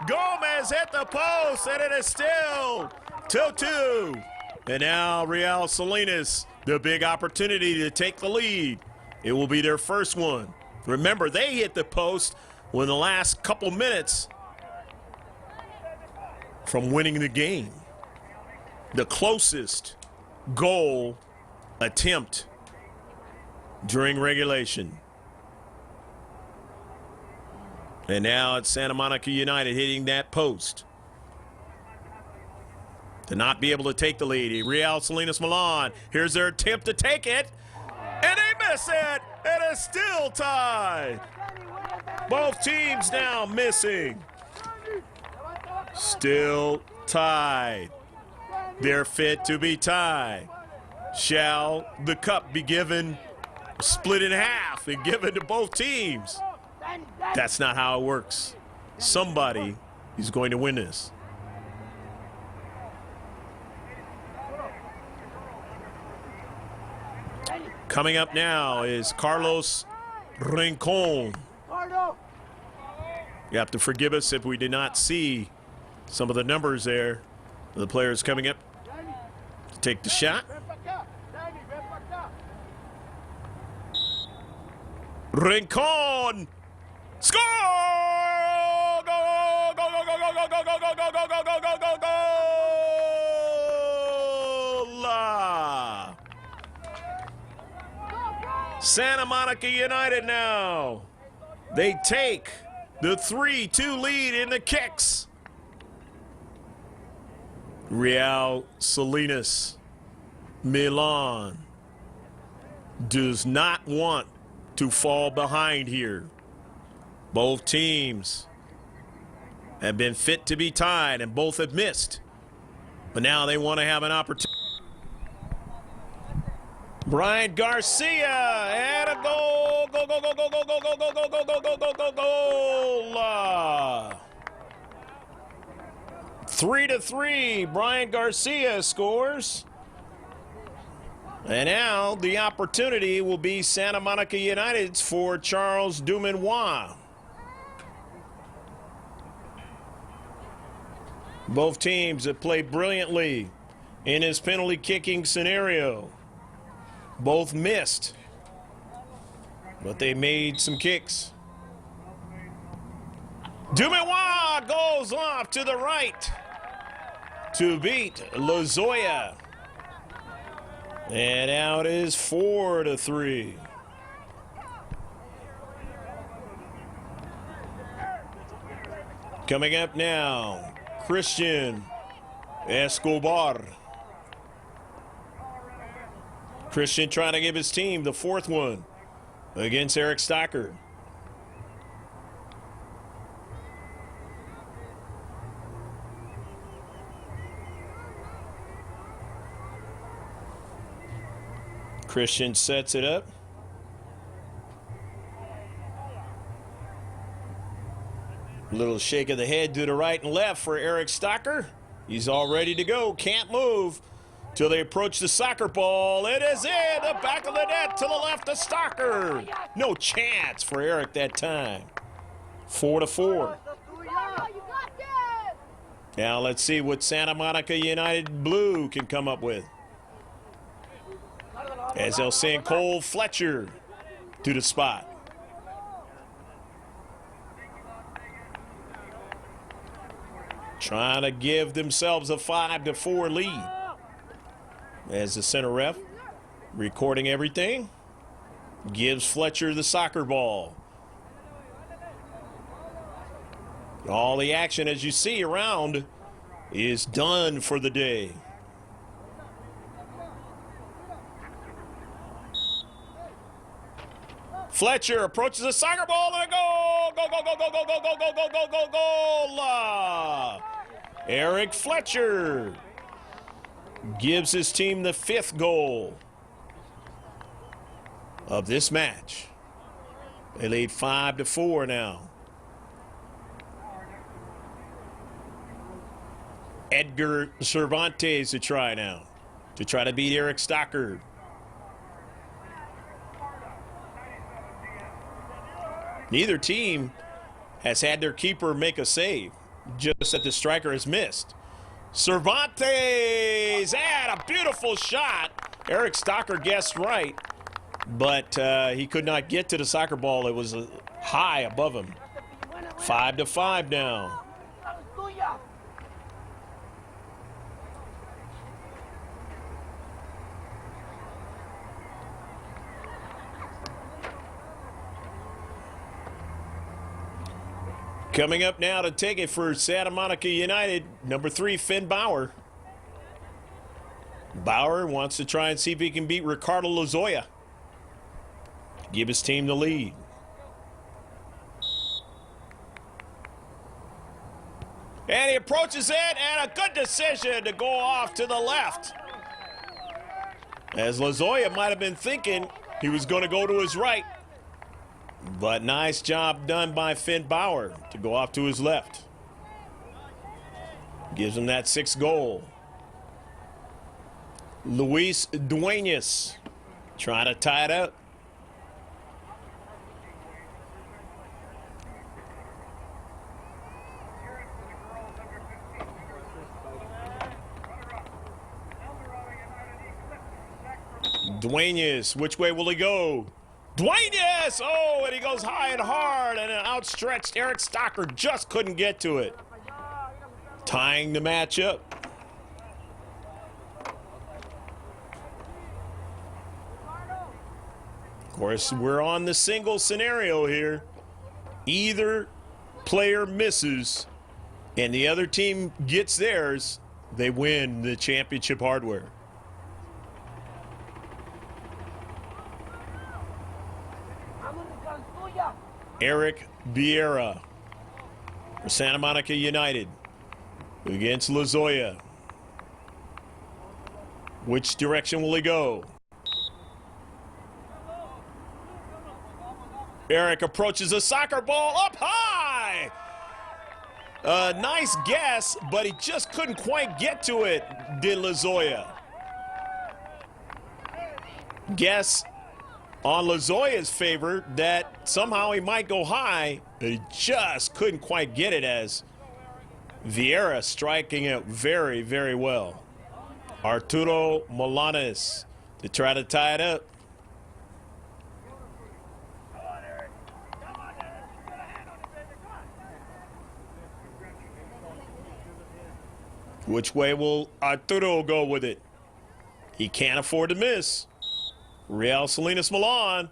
Gomez hit the post, and it is still 2-2. And now Real Salinas, the big opportunity to take the lead. It will be their first one. Remember, they hit the post in the last couple minutes from winning the game. The closest goal attempt during regulation. And now it's Santa Monica United hitting that post to not be able to take the lead. Real Salinas Milan, here's their attempt to take it, and they miss it. It is still tied. Both teams now missing. Still tied. They're fit to be tied. Shall the cup be given, split in half, and given to both teams? That's not how it works. Somebody is going to win this. Coming up now is Carlos Rincon. You have to forgive us if we did not see some of the numbers there. The players coming up to take the shot. Rincon! Score! Go, go, go, go, go, go, go, go, go, go, go, go, go, go, go, go! Santa Monica United now. They take the 3-2 lead in the kicks. Real Salinas Milan does not want to fall behind here. Both teams have been fit to be tied and both have missed. But now they want to have an opportunity. Brian Garcia and a goal. Go, go, go, go, go, go, go, go, go, go, go, go, go, go, goal. 3-3, Brian Garcia scores. And now the opportunity will be Santa Monica United's for Charles Dumanois. Both teams have played brilliantly in this penalty kicking scenario. Both missed, but they made some kicks. Dumanois goes off to the right to beat Lozoya. And now it is 4-3. Coming up now, Christian Escobar. Christian trying to give his team the fourth one against Eric Stocker. Christian sets it up. Little shake of the head to the right and left for Eric Stocker. He's all ready to go. Can't move till they approach the soccer ball. It is in the back of the net to the left of Stocker. No chance for Eric that time. 4-4. Now let's see what Santa Monica United Blue can come up with. As they'll send Cole Fletcher to the spot. Trying to give themselves a 5-4 lead. As the center ref, recording everything, gives Fletcher the soccer ball. All the action, as you see around, is done for the day. Fletcher approaches the soccer ball and a goal! Go, go, go, go, go, go, go, go, go, go, go, goal! Eric Fletcher gives his team the 5th goal of this match. They lead 5-4 now. Edgar Cervantes to try now, to try to beat Eric Stocker. Neither team has had their keeper make a save, just that the striker has missed. Cervantes had a beautiful shot. Eric Stocker guessed right, but he could not get to the soccer ball. It was high above him. 5-5 now. Coming up now to take it for Santa Monica United, number 3, Finn Bauer. Bauer wants to try and see if he can beat Ricardo Lozoya. Give his team the lead. And he approaches it, and a good decision to go off to the left. As Lozoya might have been thinking he was going to go to his right. But nice job done by Finn Bauer to go off to his left. Gives him that 6th goal. Luis Duenas trying to tie it up. Duenas, which way will he go? Duenas! Oh, and he goes high and hard, and an outstretched Eric Stocker just couldn't get to it. Tying the match up. Of course, we're on the single scenario here. Either player misses and the other team gets theirs, they win the championship hardware. Eric Vieira for Santa Monica United against Lozoya. Which direction will he go? Eric approaches a soccer ball up high. Nice guess, but he just couldn't quite get to it, did Lozoya. Guess on Lozoya's favor that somehow he might go high, but he just couldn't quite get it, as Vieira striking it very, very well. Arturo Molanes to try to tie it up. Which way will Arturo go with it? He can't afford to miss. Real Salinas Milan.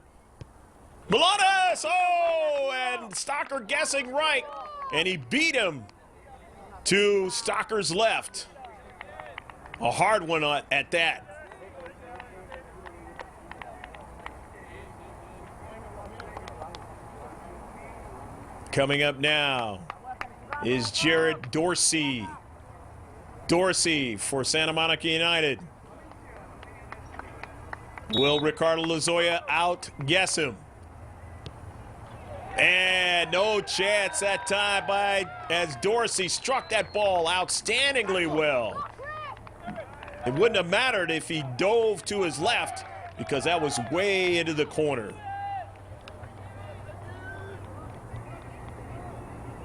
Milanes! Oh, and Stocker guessing right. And he beat him to Stocker's left. A hard one at that. Coming up now is Jared Dorsey. Dorsey for Santa Monica United. Will Ricardo Lozoya outguess him? And no chance that time as Dorsey struck that ball outstandingly well. It wouldn't have mattered if he dove to his left because that was way into the corner.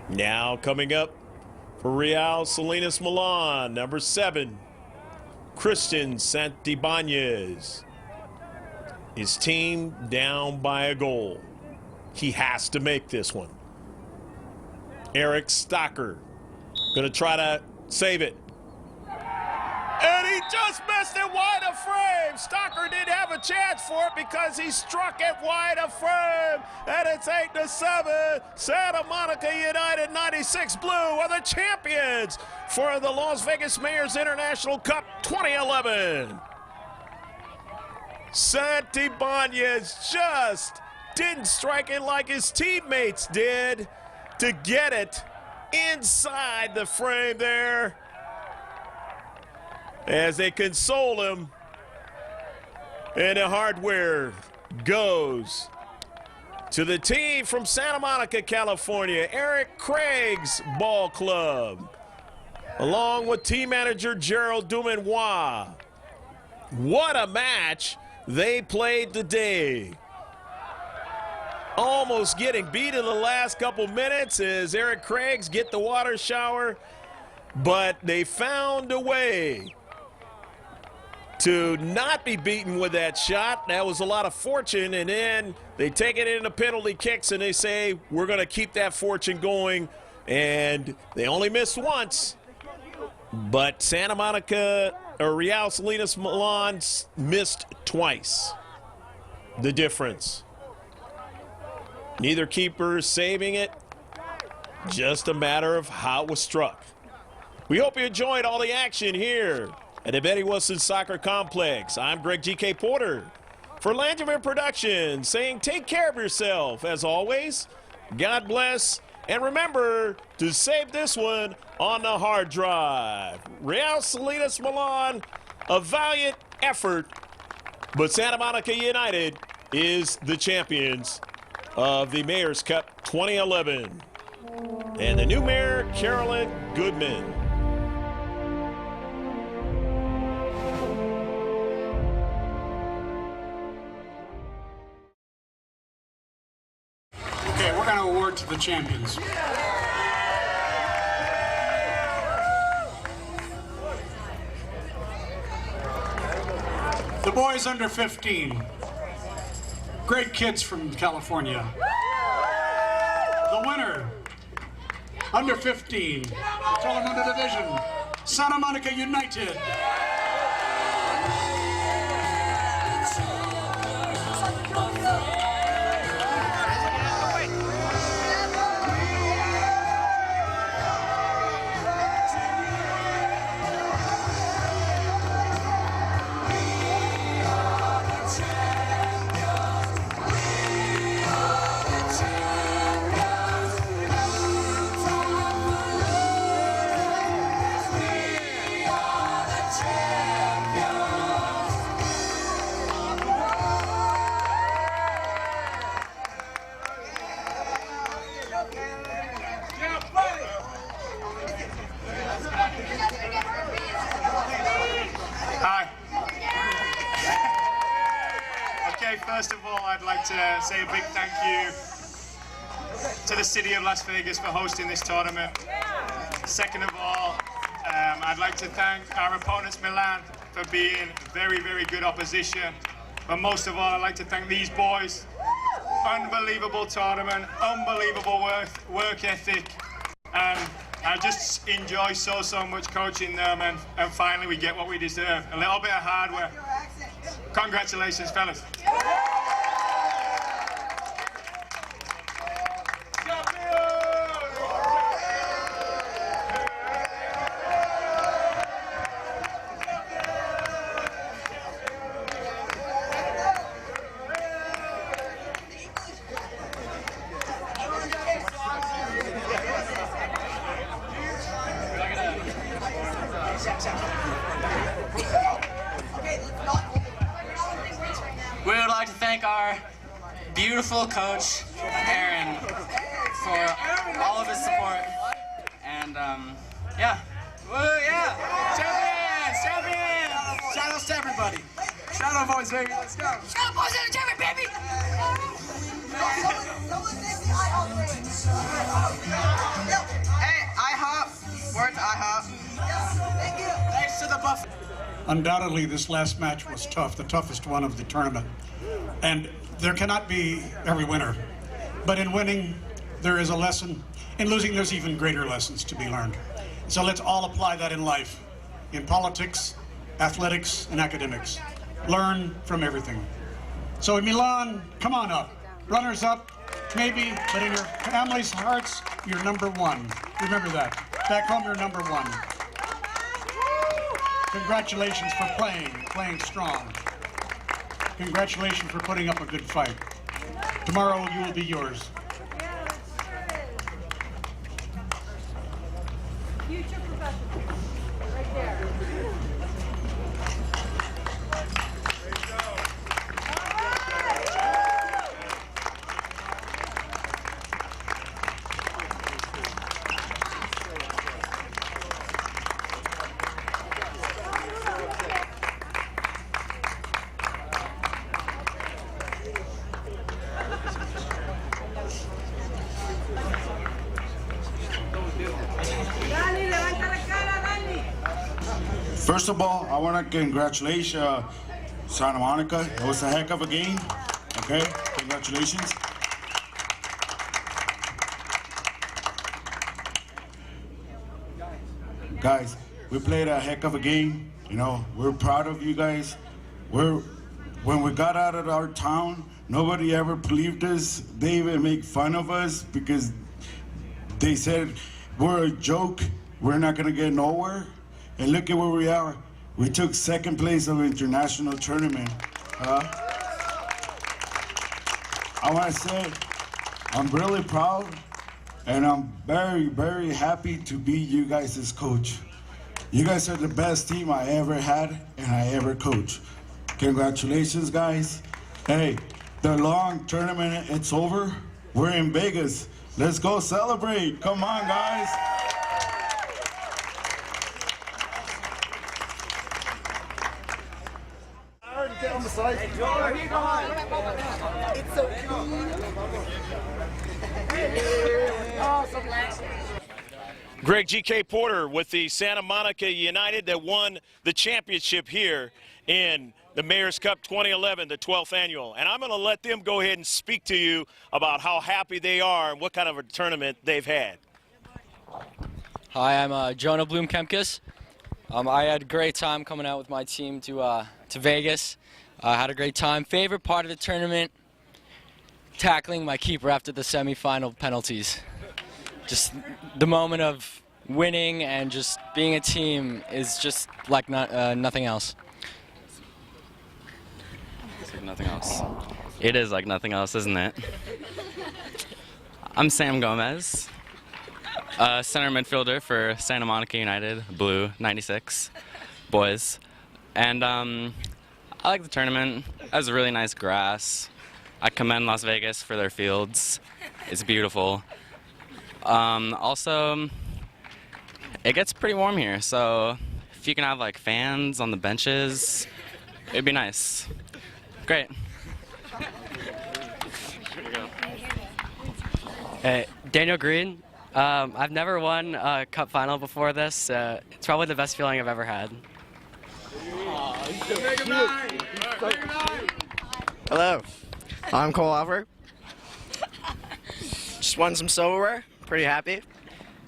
Now coming up for Real Salinas Milan, number 7, Christian Santibanez. His team down by a goal. He has to make this one. Eric Stocker going to try to save it. And he just missed it wide of frame. Stocker didn't have a chance for it because he struck it wide of frame. And it's 8-7. Santa Monica United 96 Blue are the champions for the Las Vegas Mayors International Cup 2011. Santibanez just didn't strike it like his teammates did to get it inside the frame there. As they console him, and the hardware goes to the team from Santa Monica, California, Eric Craig's ball club, along with team manager Gerald Dumanois. What a match they played today. Almost getting beat in the last couple minutes as Eric Craig's get the water shower, but they found a way to not be beaten with that shot. That was a lot of fortune, and then they take it into penalty kicks and they say, we're going to keep that fortune going, and they only missed once. But Santa Monica, or Real Salinas Milan, missed twice. The difference. Neither keeper saving it, just a matter of how it was struck. We hope you enjoyed all the action here at the Betty Wilson Soccer Complex. I'm Greg G.K. Porter for Landryman Productions, saying take care of yourself. As always, God bless, and remember to save this one on the hard drive. Real Salinas Milan, a valiant effort, but Santa Monica United is the champions of the Mayor's Cup 2011. And the new mayor, Carolyn Goodman. Okay, we're going to award to the champions. The boys under 15. Great kids from California. The winner, under 15, Telemundo Division, Santa Monica United. Hi. Okay, first of all, I'd like to say a big thank you to the city of Las Vegas for hosting this tournament. Second of all, I'd like to thank our opponents, Milan, for being very, very good opposition. But most of all, I'd like to thank these boys. Unbelievable tournament, unbelievable work ethic, and I just enjoy so much coaching them, and finally we get what we deserve. A little bit of hard work. Congratulations, fellas. We would like to thank our beautiful coach, Aaron, for all of his support. And yeah. Woo, yeah! Champions! Champions! Shout outs to everybody. Shout out, boys, baby. Let's go. Shout out, boys, and champion, baby! Hey, IHOP. Word to IHOP. Thanks to the Buffalo. Undoubtedly, this last match was tough, the toughest one of the tournament. And there cannot be every winner. But in winning, there is a lesson. In losing, there's even greater lessons to be learned. So let's all apply that in life, in politics, athletics, and academics. Learn from everything. So in Milan, come on up. Runners up, maybe, but in your family's hearts, you're number one. Remember that. Back home, you're number one. Congratulations for playing strong. Congratulations for putting up a good fight. Tomorrow, you will be yours. Future professional, right there. First of all, I want to congratulate Santa Monica. It was a heck of a game. Okay, congratulations. Guys, we played a heck of a game. You know, we're proud of you guys. When we got out of our town, nobody ever believed us. They even make fun of us because they said we're a joke. We're not gonna get nowhere. And look at where we are. We took second place of an international tournament. I want to say I'm really proud and I'm very, very happy to be you guys' coach. You guys are the best team I ever had and I ever coached. Congratulations, guys. Hey, the long tournament, it's over. We're in Vegas. Let's go celebrate. Come on, guys. Get on the side. Hey, George, come on. It's so Greg G.K. Porter with the Santa Monica United that won the championship here in the Mayor's Cup 2011, the 12th annual. And I'm going to let them go ahead and speak to you about how happy they are and what kind of a tournament they've had. Hi, I'm Jonah Bloom-Kemkes. I had a great time coming out with my team to Vegas. I had a great time. Favorite part of the tournament, tackling my keeper after the semifinal penalties. Just the moment of winning and just being a team is just like nothing else. It's like nothing else. It is like nothing else, isn't it? I'm Sam Gomez, center midfielder for Santa Monica United, Blue 96 boys. And I like the tournament. It has really nice grass. I commend Las Vegas for their fields. It's beautiful. Also, it gets pretty warm here, so if you can have like fans on the benches, it'd be nice. Great. Hey, Daniel Green. I've never won a cup final before this. It's probably the best feeling I've ever had. Hello, I'm Cole Oliver. Just won some silverware, pretty happy.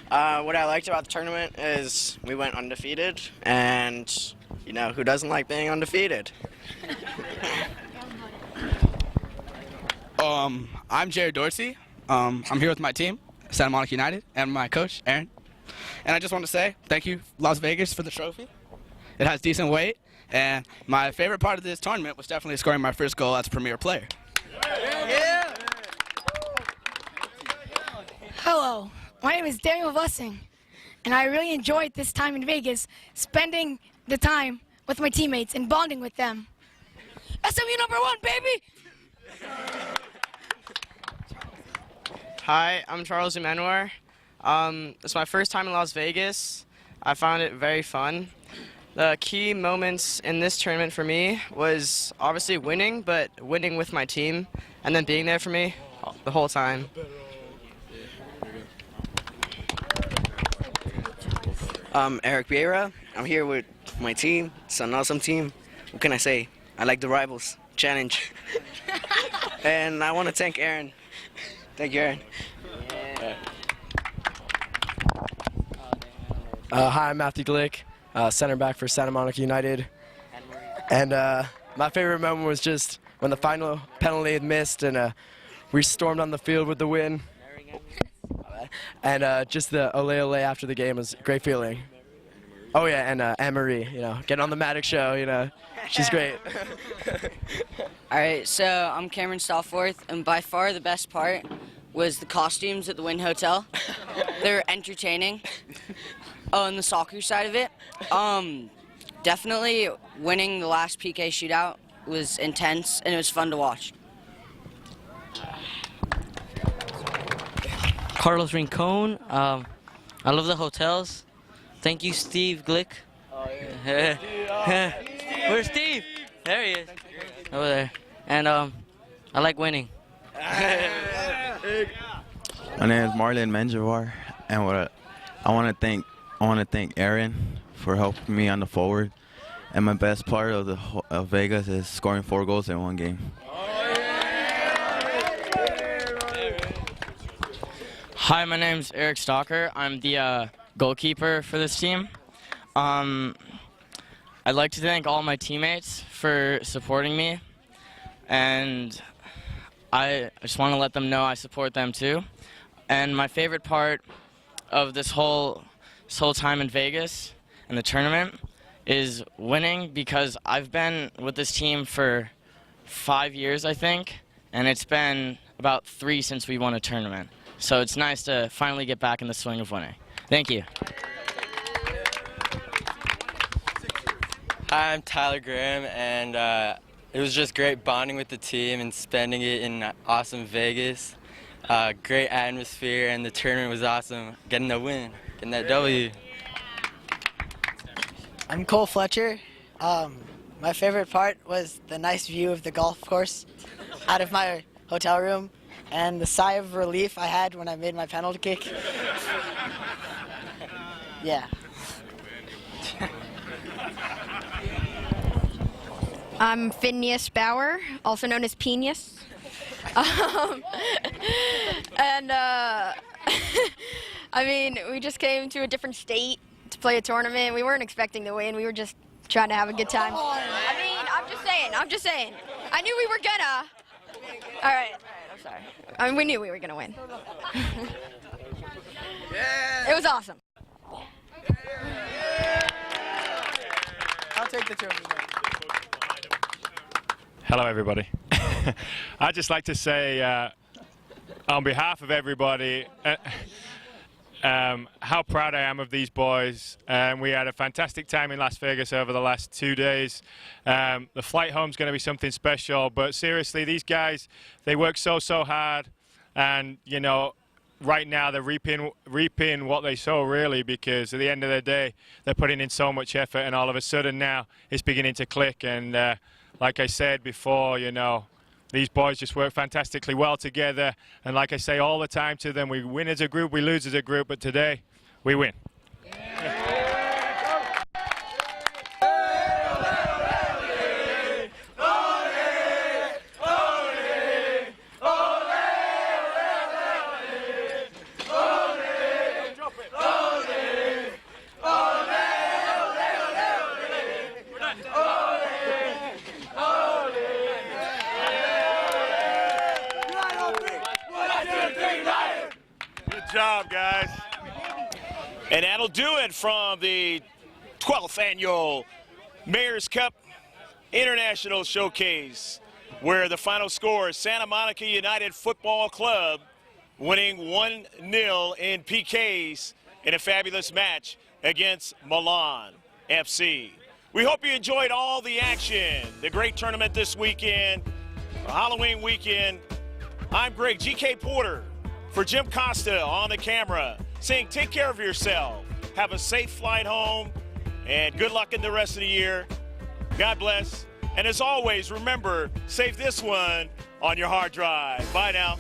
What I liked about the tournament is we went undefeated, and you know, who doesn't like being undefeated? I'm Jared Dorsey. I'm here with my team, Santa Monica United, and my coach, Aaron. And I just want to say thank you, Las Vegas, for the trophy. It has decent weight, and my favorite part of this tournament was definitely scoring my first goal as a premier player. Yeah. Hello, my name is Daniel Vussing, and I really enjoyed this time in Vegas, spending the time with my teammates and bonding with them. SMU #1, baby! Hi, I'm Charles Emmanuel. It's my first time in Las Vegas. I found it very fun. The key moments in this tournament for me was obviously winning, but winning with my team, and then being there for me the whole time. I'm Eric Vieira. I'm here with my team. It's an awesome team. What can I say? I like the rivals. Challenge. And I want to thank Aaron. Thank you, Aaron. Hi, I'm Matthew Glick, center back for Santa Monica United. And my favorite moment was just when the final penalty had missed and we stormed on the field with the win. And just the ole ole after the game was a great feeling. Oh yeah, and Anne-Marie, you know, getting on the Maddox show, you know, she's great. All right, so I'm Cameron Stallforth, and by far the best part was the costumes at the Wynn Hotel. They were entertaining. Oh, and the soccer side of it, definitely winning the last PK shootout was intense, and it was fun to watch. Carlos Rincon. I love the hotels. Thank you, Steve Glick. Oh, yeah. Where's Steve? There he is. Over there. And I like winning. My name is Marlon Menjivar, and I want to thank Aaron for helping me on the forward. And my best part of Vegas is scoring 4 goals in one game. Hi, my name's Eric Stalker. I'm the goalkeeper for this team. I'd like to thank all my teammates for supporting me, and I just want to let them know I support them too. And my favorite part of this whole time in Vegas and the tournament is winning, because I've been with this team for 5 years, I think, and it's been about 3 since we won a tournament. So it's nice to finally get back in the swing of winning. Thank you. Hi, I'm Tyler Graham, and it was just great bonding with the team and spending it in awesome Vegas. Great atmosphere, and the tournament was awesome. Getting the win, getting that W. I'm Cole Fletcher. My favorite part was the nice view of the golf course out of my hotel room, and the sigh of relief I had when I made my penalty kick. Yeah. I'm Phineas Bauer, also known as Penis. And I mean, we just came to a different state to play a tournament. We weren't expecting to win. We were just trying to have a good time. I mean, I'm just saying. I knew we were gonna. All right, I'm sorry. I mean, we knew we were gonna win. It was awesome. I'll take the trophy. Hello, everybody. I'd just like to say, on behalf of everybody, how proud I am of these boys. We had a fantastic time in Las Vegas over the last 2 days. The flight home's going to be something special, but seriously, these guys, they work so hard, and you know, right now they're reaping what they sow, really, because at the end of the day, they're putting in so much effort, and all of a sudden now it's beginning to click. And like I said before, you know, these boys just work fantastically well together. And like I say all the time to them, we win as a group, we lose as a group, but today we win. Good job, guys. And that'll do it from the 12th annual Mayor's Cup International Showcase, where the final score is Santa Monica United Football Club winning 1-0 in PKs in a fabulous match against Milan FC. We hope you enjoyed all the action, the great tournament this weekend, Halloween weekend. I'm Greg GK Porter For Jim Costa on the camera, saying take care of yourself. Have a safe flight home, and good luck in the rest of the year. God bless. And as always, remember, save this one on your hard drive. Bye now.